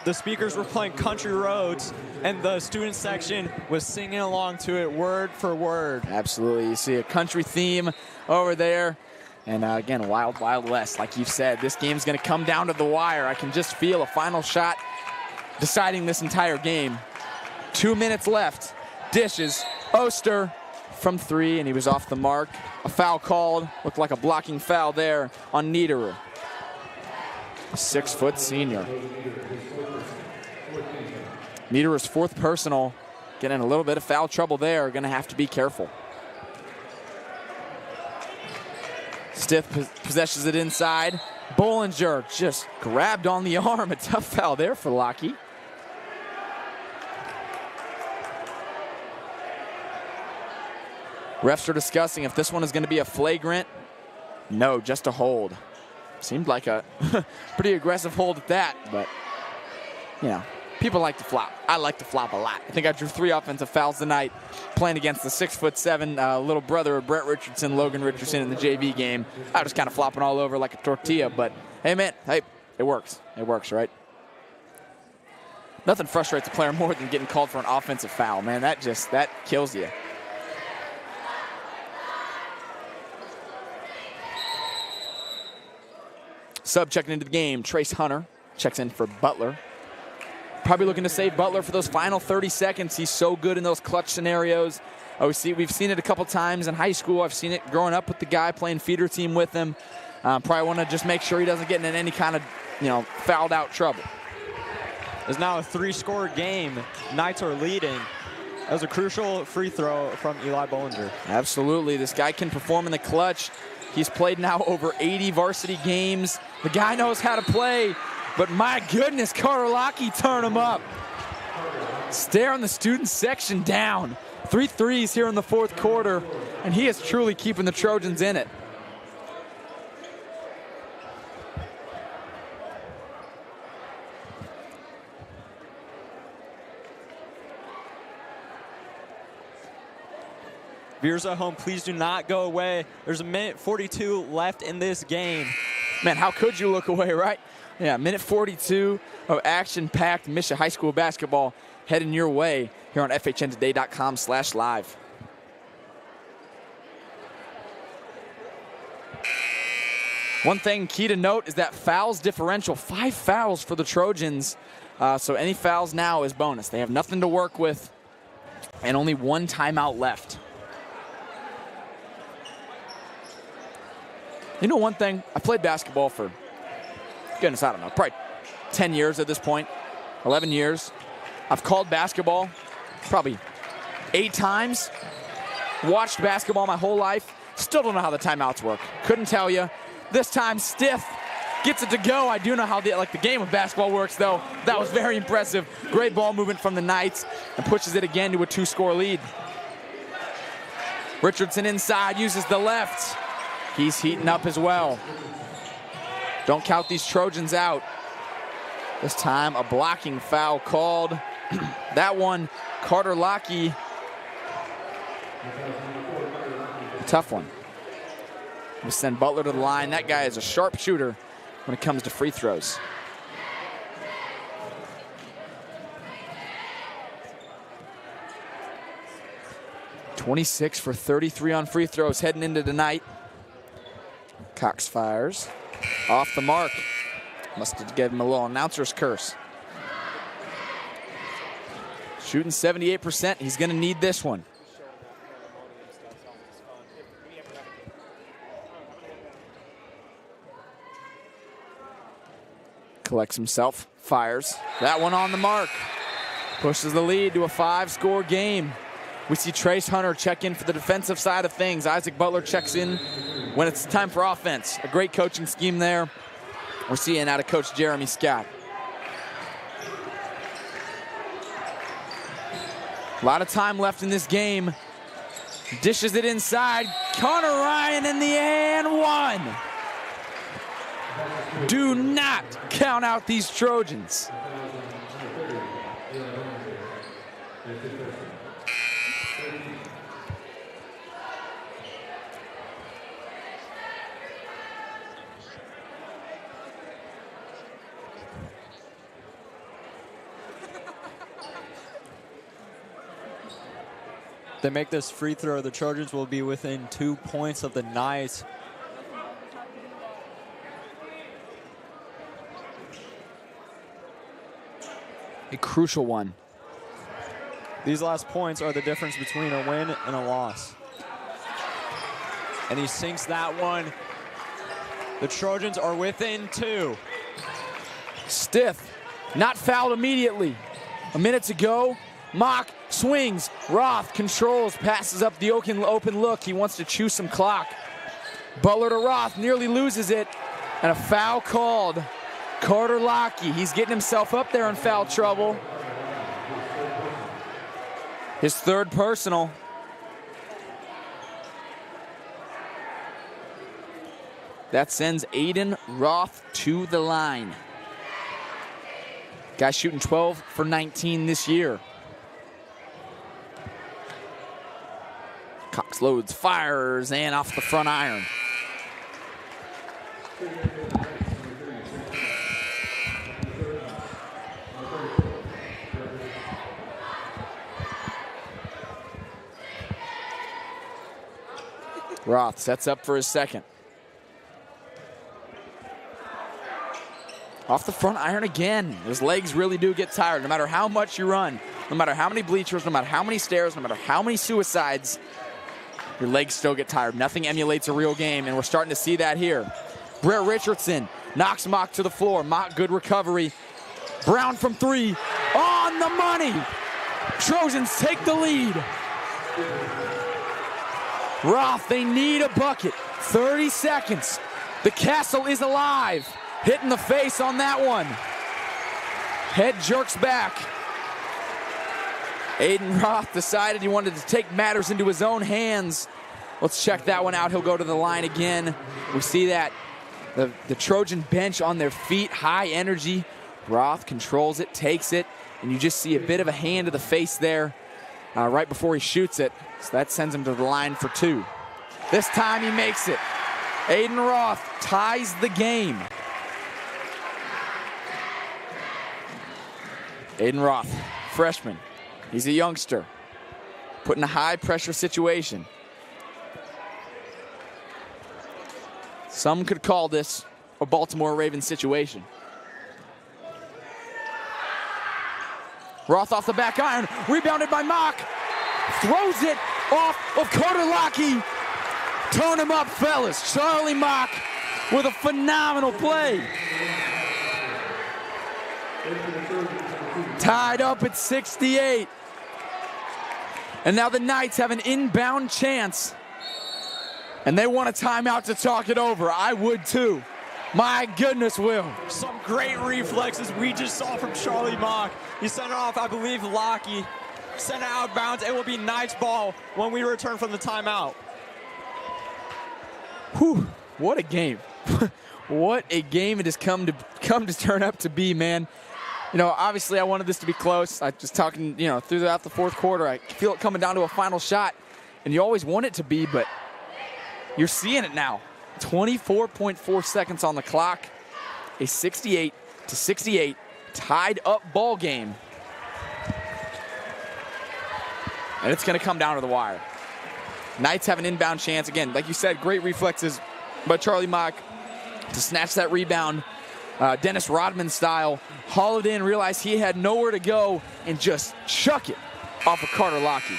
the speakers were playing Country Roads, and the student section was singing along to it word for word. Absolutely. You see a country theme over there. And again, Wild Wild West, like you said. This game's going to come down to the wire. I can just feel a final shot deciding this entire game. 2 minutes left. Dishes. Oster from three, and he was off the mark. A foul called. Looked like a blocking foul there on Niederer. 6-foot senior. Niederer's fourth personal. Getting a little bit of foul trouble there. Going to have to be careful. Stith possesses it inside. Bollinger just grabbed on the arm. A tough foul there for Lockie. Refs are discussing if this one is going to be a flagrant. No, just a hold. Seemed like a pretty aggressive hold at that, but, people like to flop. I like to flop a lot. I think I drew 3 offensive fouls tonight playing against the 6'7" little brother of Brett Richardson, Logan Richardson, in the JV game. I was kind of flopping all over like a tortilla, but hey, man, it works. It works, right? Nothing frustrates a player more than getting called for an offensive foul, man. That kills you. Sub checking into the game, Trace Hunter checks in for Butler. Probably looking to save Butler for those final 30 seconds. He's so good in those clutch scenarios. We've seen it a couple times in high school. I've seen it growing up with the guy playing feeder team with him. Probably want to just make sure he doesn't get in any kind of, fouled out trouble. It's now a 3-score game. Knights are leading. That was a crucial free throw from Eli Bollinger. Absolutely. This guy can perform in the clutch. He's played now over 80 varsity games. The guy knows how to play, but my goodness, Carter Lockie turn him up. Staring the student section down. 3 threes here in the fourth quarter, and he is truly keeping the Trojans in it. Viewers at home, please do not go away. There's a minute 42 left in this game. Man, how could you look away, right? Yeah, minute 42 of action-packed Mission High School basketball heading your way here on FHNtoday.com/live. One thing key to note is that fouls differential, 5 fouls for the Trojans. So any fouls now is bonus. They have nothing to work with and only 1 timeout left. You know one thing? I played basketball for, goodness, I don't know, probably 10 years at this point, 11 years. I've called basketball probably 8 times. Watched basketball my whole life. Still don't know how the timeouts work. Couldn't tell you. This time, Stiff gets it to go. I do know how the game of basketball works, though. That was very impressive. Great ball movement from the Knights, and pushes it again to a 2-score lead. Richardson inside, uses the left. He's heating up as well. Don't count these Trojans out. This time, a blocking foul called. That one, Carter Lockey. A tough one. We send Butler to the line. That guy is a sharp shooter when it comes to free throws. .26 for 33 on free throws heading into tonight. Cox fires. Off the mark. Must have given him a little announcer's curse. Shooting 78%. He's going to need this one. Collects himself. Fires. That one on the mark. Pushes the lead to a 5-score game. We see Trace Hunter check in for the defensive side of things. Isaac Butler checks in when it's time for offense. A great coaching scheme there. We're seeing out of Coach Jeremy Scott. A lot of time left in this game. Dishes it inside. Connor Ryan in the and one. Do not count out these Trojans. They make this free throw, the Trojans will be within 2 points of the Knights. A crucial one. These last points are the difference between a win and a loss. And he sinks that one. The Trojans are within 2. Stiff, not fouled immediately. A minute to go. Mock swings. Roth controls, passes up the open look. He wants to chew some clock. Butler to Roth, nearly loses it. And a foul called. Carter Lockey, he's getting himself up there in foul trouble. His 3rd personal. That sends Aiden Roth to the line. Guy shooting 12 for 19 this year. Cox loads, fires, and off the front iron. Roth sets up for his second. Off the front iron again. His legs really do get tired. No matter how much you run, no matter how many bleachers, no matter how many stairs, no matter how many suicides, your legs still get tired. Nothing emulates a real game, and we're starting to see that here. Brett Richardson knocks Mock to the floor. Mock, good recovery. Brown from 3. On the money. Trojans take the lead. Roth, they need a bucket. 30 seconds. The castle is alive. Hit in the face on that one. Head jerks back. Aiden Roth decided he wanted to take matters into his own hands. Let's check that one out. He'll go to the line again. We see that the Trojan bench on their feet, high energy. Roth controls it, takes it, and you just see a bit of a hand to the face there right before he shoots it. So that sends him to the line for 2. This time he makes it. Aiden Roth ties the game. Aiden Roth, freshman. He's a youngster, put in a high-pressure situation. Some could call this a Baltimore Ravens situation. Roth off the back iron, rebounded by Mock. Throws it off of Carter Lockey. Turn him up, fellas. Charlie Mock with a phenomenal play. Tied up at 68. And now the Knights have an inbound chance. And they want a timeout to talk it over. I would too. My goodness, Will. Some great reflexes we just saw from Charlie Mock. He sent it off, I believe, Lockie. Sent it out of bounds. It will be Knights ball when we return from the timeout. Whew, what a game. What a game it has come to turn up to be, man. You know, obviously I wanted this to be close. I was talking, you know, throughout the fourth quarter. I feel it coming down to a final shot, and you always want it to be, but you're seeing it now. 24.4 seconds on the clock. A 68-68 tied up ball game. And it's going to come down to the wire. Knights have an inbound chance. Again, like you said, great reflexes by Charlie Mock to snatch that rebound. Dennis Rodman style. Haul it in, realized he had nowhere to go, and just chuck it off of Carter Lockie.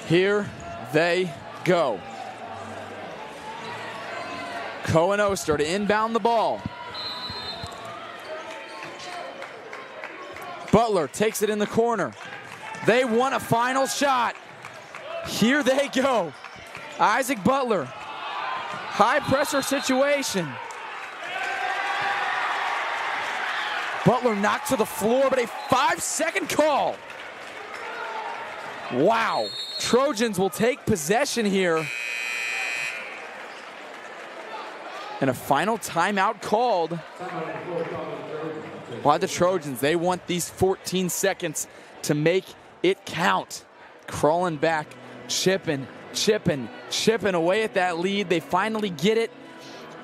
Here they go. Cohen Oster to inbound the ball. Butler takes it in the corner. They want a final shot. Here they go. Isaac Butler. High pressure situation. Butler knocked to the floor, but a 5-second call. Wow. Trojans will take possession here. And a final timeout called by the Trojans. They want these 14 seconds to make it count. Crawling back, chipping away at that lead. They finally get it.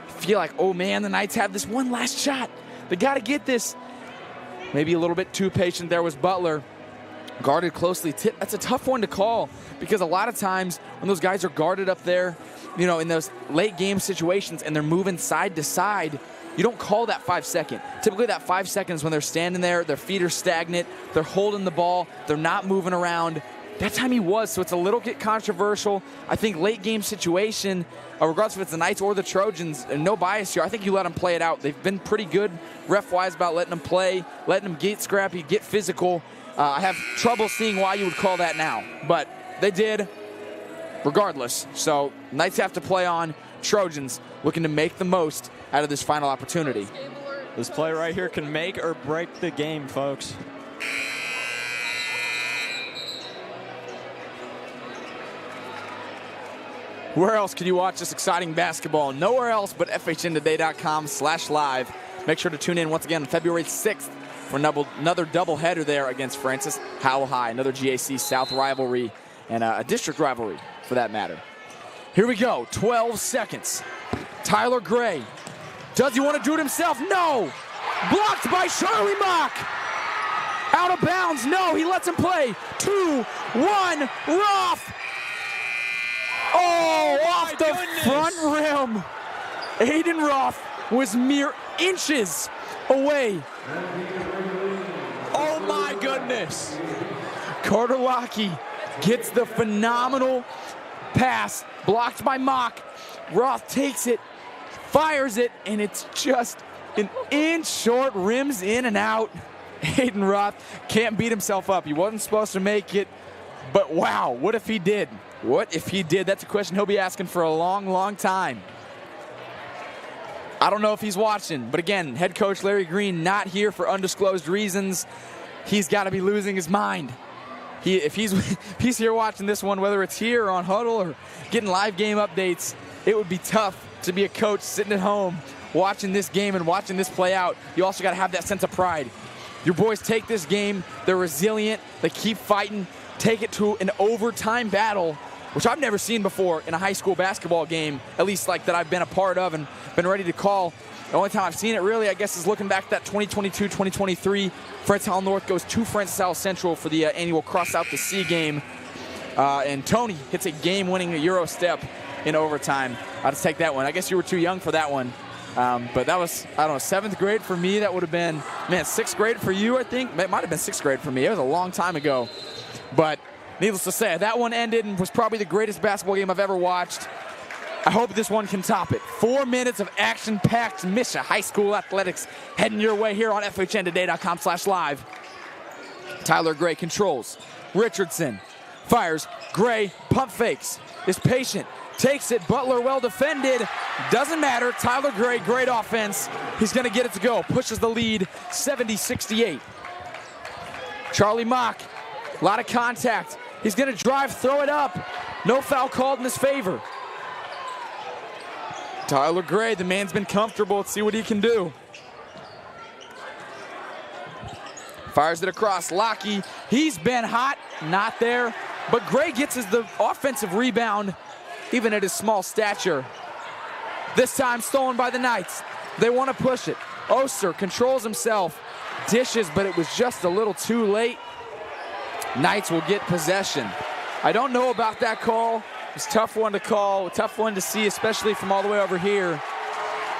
Feel like, oh man, the Knights have this one last shot. They got to get this. Maybe a little bit too patient there was Butler. Guarded closely. That's a tough one to call, because a lot of times when those guys are guarded up there, you know, in those late game situations and they're moving side to side, you don't call that 5 second. Typically that 5 seconds when they're standing there, their feet are stagnant, they're holding the ball, they're not moving around. That time he was, so it's a little bit controversial. I think late game situation, regardless if it's the Knights or the Trojans, and no bias here, I think you let them play it out. They've been pretty good ref-wise about letting them play, letting them get scrappy, get physical. I have trouble seeing why you would call that now, but they did regardless. So Knights have to play on. Trojans looking to make the most out of this final opportunity. This play right here can make or break the game, folks. Where else can you watch this exciting basketball? Nowhere else but FHNtoday.com/live. Make sure to tune in once again on February 6th for another doubleheader there against Francis Howell High, another GAC South rivalry and a district rivalry for that matter. Here we go, 12 seconds. Tyler Gray. Does he want to do it himself? No! Blocked by Charlie Mock. Out of bounds, no, he lets him play. 2, 1, Roth. Oh, off the front rim. Aiden Roth was mere inches away. Oh my goodness. Carter Lockie gets the phenomenal pass, blocked by Mock. Roth takes it, fires it, and it's just an inch short, rims in and out. Aiden Roth can't beat himself up. He wasn't supposed to make it, but wow, what if he did? What if he did? That's a question he'll be asking for a long, long time. I don't know if he's watching, but again, head coach Larry Green not here for undisclosed reasons. He's got to be losing his mind. If he's here watching this one, whether it's here or on Huddle or getting live game updates, it would be tough to be a coach sitting at home watching this game and watching this play out. You also got to have that sense of pride. Your boys take this game, they're resilient, they keep fighting, take it to an overtime battle, which I've never seen before in a high school basketball game, at least like that I've been a part of and been ready to call. The only time I've seen it really, I guess, is looking back at that 2022-2023. Francis Howell North goes to Francis Howell Central for the annual Cross Out to Sea game. And Tony hits a game-winning Euro step in overtime. I'll just take that one. I guess you were too young for that one. But that was, I don't know, 7th grade for me. That would have been, man, 6th grade for you, I think. It might have been 6th grade for me. It was a long time ago. But needless to say, that one ended and was probably the greatest basketball game I've ever watched. I hope this one can top it. 4 minutes of action-packed Misha High School athletics heading your way here on FHNtoday.com/live. Tyler Gray controls. Richardson fires. Gray pump fakes. Is patient. Takes it. Butler well defended. Doesn't matter. Tyler Gray, great offense. He's going to get it to go. Pushes the lead 70-68. Charlie Mock. A lot of contact. He's going to drive, throw it up. No foul called in his favor. Tyler Gray, the man's been comfortable. Let's see what he can do. Fires it across. Lockie, he's been hot. Not there. But Gray gets the offensive rebound, even at his small stature. This time stolen by the Knights. They want to push it. Oster controls himself. Dishes, but it was just a little too late. Knights will get possession. I don't know about that call. It's a tough one to call, a tough one to see, especially from all the way over here.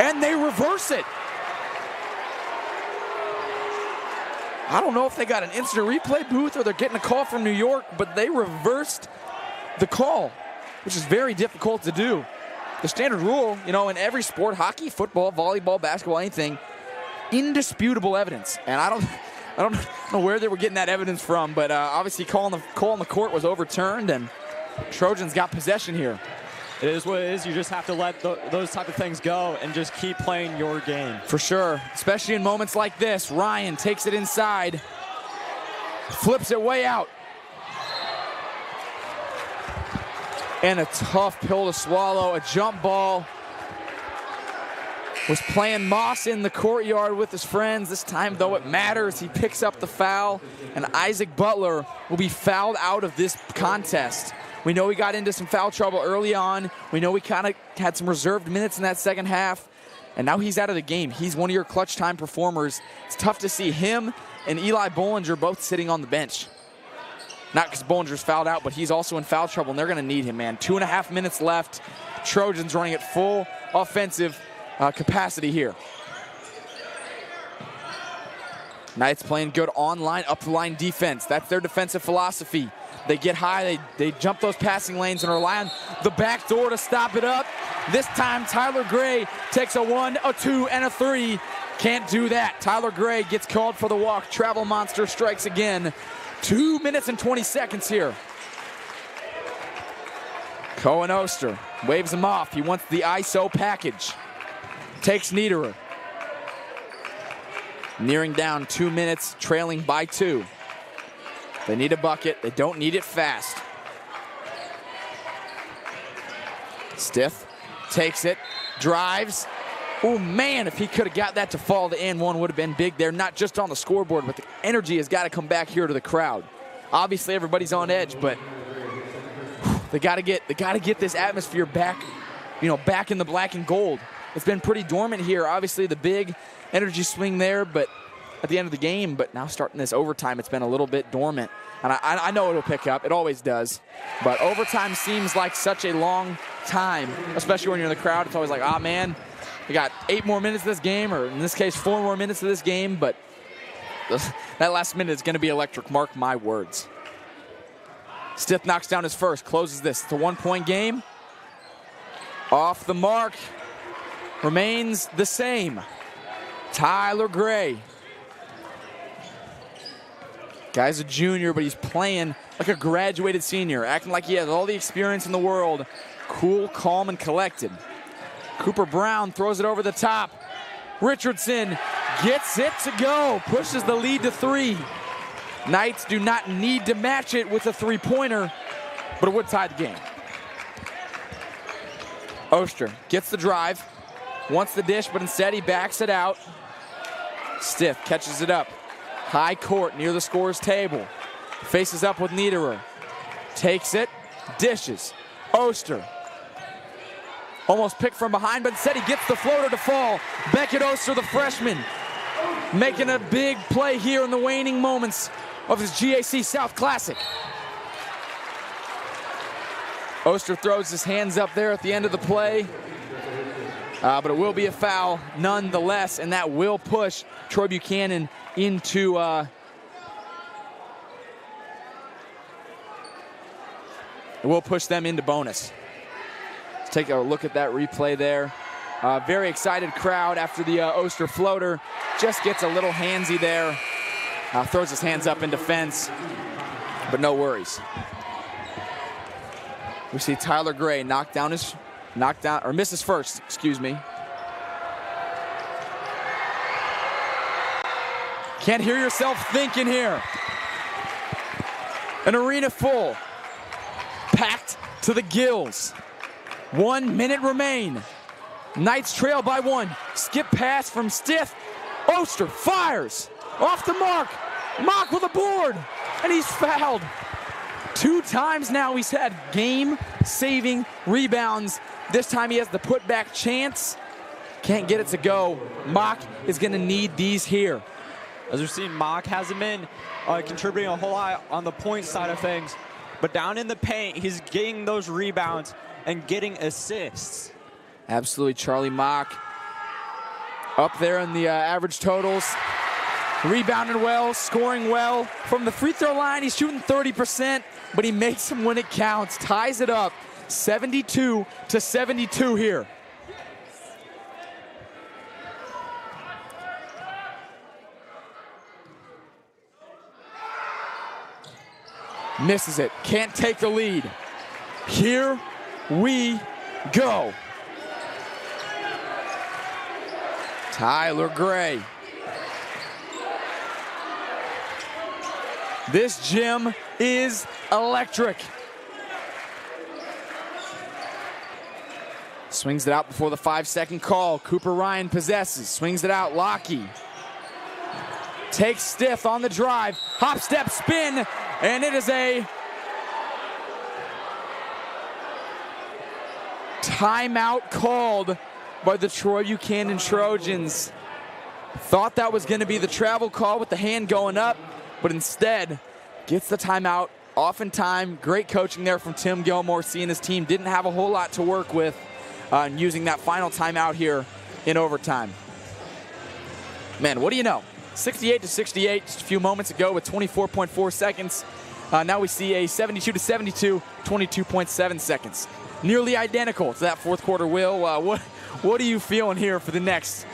And they reverse it. I don't know if they got an instant replay booth or they're getting a call from New York, but they reversed the call, which is very difficult to do. The standard rule, you know, in every sport, hockey, football, volleyball, basketball, anything, indisputable evidence. And I don't know where they were getting that evidence from, but obviously call on the court was overturned, and Trojans got possession here. It is what it is. You just have to let those type of things go and just keep playing your game. For sure, especially in moments like this. Ryan takes it inside, flips it way out. And a tough pill to swallow, a jump ball. Was playing Moss in the courtyard with his friends. This time, though, it matters. He picks up the foul, and Isaac Butler will be fouled out of this contest. We know he got into some foul trouble early on. We know he kind of had some reserved minutes in that second half, and now he's out of the game. He's one of your clutch time performers. It's tough to see him and Eli Bollinger both sitting on the bench. Not because Bollinger's fouled out, but he's also in foul trouble, and they're going to need him, man. 2.5 minutes left. Trojans running at full offensive capacity here. Knights playing good online, up-the-line defense. That's their defensive philosophy. They get high, they jump those passing lanes and rely on the back door to stop it up. This time, Tyler Gray takes a 1, a 2, and a 3. Can't do that. Tyler Gray gets called for the walk. Travel Monster strikes again. 2 minutes and 20 seconds here. Cohen Oster waves him off. He wants the ISO package. Takes Niederer. Nearing down 2 minutes, trailing by 2. They need a bucket. They don't need it fast. Stiff takes it, drives. Oh, man, if he could have got that to fall, the and one would have been big there, not just on the scoreboard, but the energy has got to come back here to the crowd. Obviously, everybody's on edge, but they got to get this atmosphere back, back in the black and gold. It's been pretty dormant here. Obviously, the big energy swing there, but at the end of the game, but now starting this overtime, it's been a little bit dormant. And I know it'll pick up. It always does. But overtime seems like such a long time, especially when you're in the crowd. It's always like, ah, man, we got 8 more minutes of this game, or in this case, 4 more minutes of this game. But that last minute is going to be electric. Mark my words. Stiff knocks down his first, closes this. It's a 1-point game. Off the mark. Remains the same. Tyler Gray. Guy's a junior, but he's playing like a graduated senior, acting like he has all the experience in the world. Cool, calm, and collected. Cooper Brown throws it over the top. Richardson gets it to go, pushes the lead to 3. Knights do not need to match it with a 3-pointer, but it would tie the game. Oster gets the drive, wants the dish, but instead he backs it out. Stiff catches it up. High court near the scorer's table. Faces up with Niederer. Takes it, dishes. Oster. Almost picked from behind, but instead he gets the floater to fall. Beckett Oster, the freshman, making a big play here in the waning moments of his GAC South Classic. Oster throws his hands up there at the end of the play. But it will be a foul nonetheless, and that will push Troy Buchanan into it will push them into bonus. Let's take a look at that replay there. Very excited crowd after the Oster floater. Just gets a little handsy there. Throws his hands up in defense, but no worries. We see Tyler Gray miss his first, excuse me. Can't hear yourself thinking here. An arena full, packed to the gills. 1 minute remain. Knights trail by 1. Skip pass from Stith. Oster fires off the mark. Mock with a board, and he's fouled. 2 times now he's had game-saving rebounds. This time he has the putback chance. Can't get it to go. Mock is going to need these here. As we've seen, Mock hasn't been contributing a whole lot on the point side of things, but down in the paint, he's getting those rebounds and getting assists. Absolutely, Charlie Mock up there in the average totals. Rebounded well, scoring well. From the free throw line, he's shooting 30%, but he makes them when it counts. Ties it up, 72-72 here. Misses it, can't take the lead. Here we go. Tyler Gray. This gym is electric. Swings it out before the 5-second call. Cooper Ryan possesses, swings it out. Lockie takes Stith on the drive. Hop, step, spin, and it is a timeout called by the Troy Buchanan Trojans. Thought that was going to be the travel call with the hand going up, but instead gets the timeout off in time. Great coaching there from Tim Gilmore, seeing his team didn't have a whole lot to work with, and using that final timeout here in overtime. Man, what do you know? 68-68 just a few moments ago with 24.4 seconds. Now we see a 72-72, 22.7 seconds. Nearly identical to that fourth quarter, Will. What are you feeling here for the next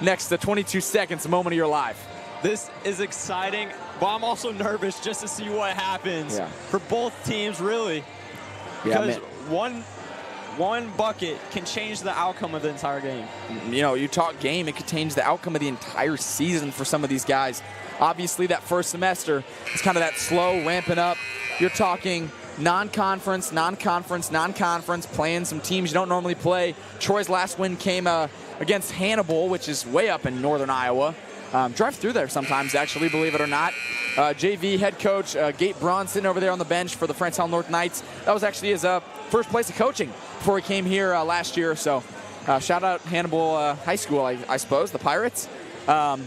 22 seconds, a moment of your life? This is exciting, but I'm also nervous just to see what happens for both teams, really. Because one bucket can change the outcome of the entire game. You know, you talk game, it could change the outcome of the entire season for some of these guys. Obviously, that first semester is kind of that slow ramping up. You're talking non-conference, playing some teams you don't normally play. Troy's last win came against Hannibal, which is way up in northern Iowa. Drive through there sometimes, actually, believe it or not. JV head coach Gate Braun sitting over there on the bench for the Howell North Knights. That was actually his first place of coaching before he came here last year. So shout out Hannibal High School, I suppose, the Pirates. But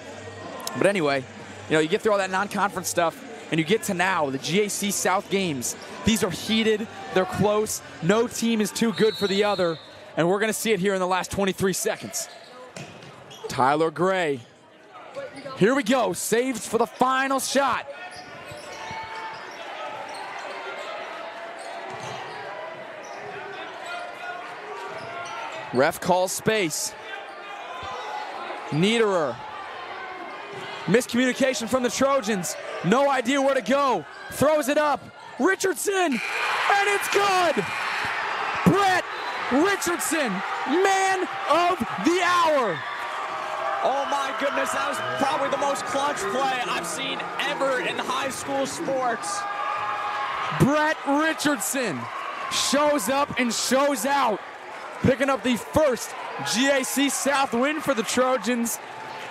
anyway, you know, you get through all that non-conference stuff, and you get to now, the GAC South games. These are heated, they're close, no team is too good for the other, and we're gonna see it here in the last 23 seconds. Tyler Gray. Here we go, saved for the final shot. Ref calls space. Niederer. Miscommunication from the Trojans. No idea where to go. Throws it up. Richardson, and it's good. Brett Richardson, man of the hour. Oh my goodness, that was probably the most clutch play I've seen ever in high school sports. Brett Richardson shows up and shows out, picking up the first GAC South win for the Trojans.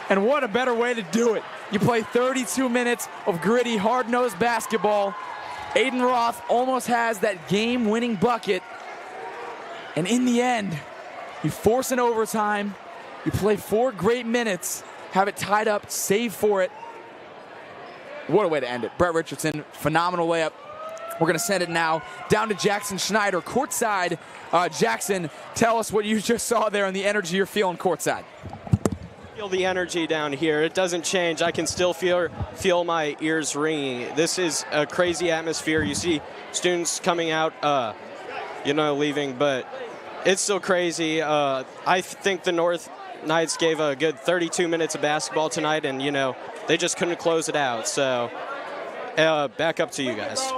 And what a better way to do it. You play 32 minutes of gritty, hard-nosed basketball. Aiden Roth almost has that game-winning bucket. And in the end, you force an overtime. You play 4 great minutes, have it tied up, save for it. What a way to end it. Brett Richardson, phenomenal layup. We're going to send it now down to Jackson Schneider, courtside. Jackson, tell us what you just saw there and the energy you're feeling courtside. Feel the energy down here. It doesn't change. I can still feel my ears ringing. This is a crazy atmosphere. You see students coming out, leaving, but it's still crazy. I think the North Knights gave a good 32 minutes of basketball tonight, and, they just couldn't close it out. So back up to you guys.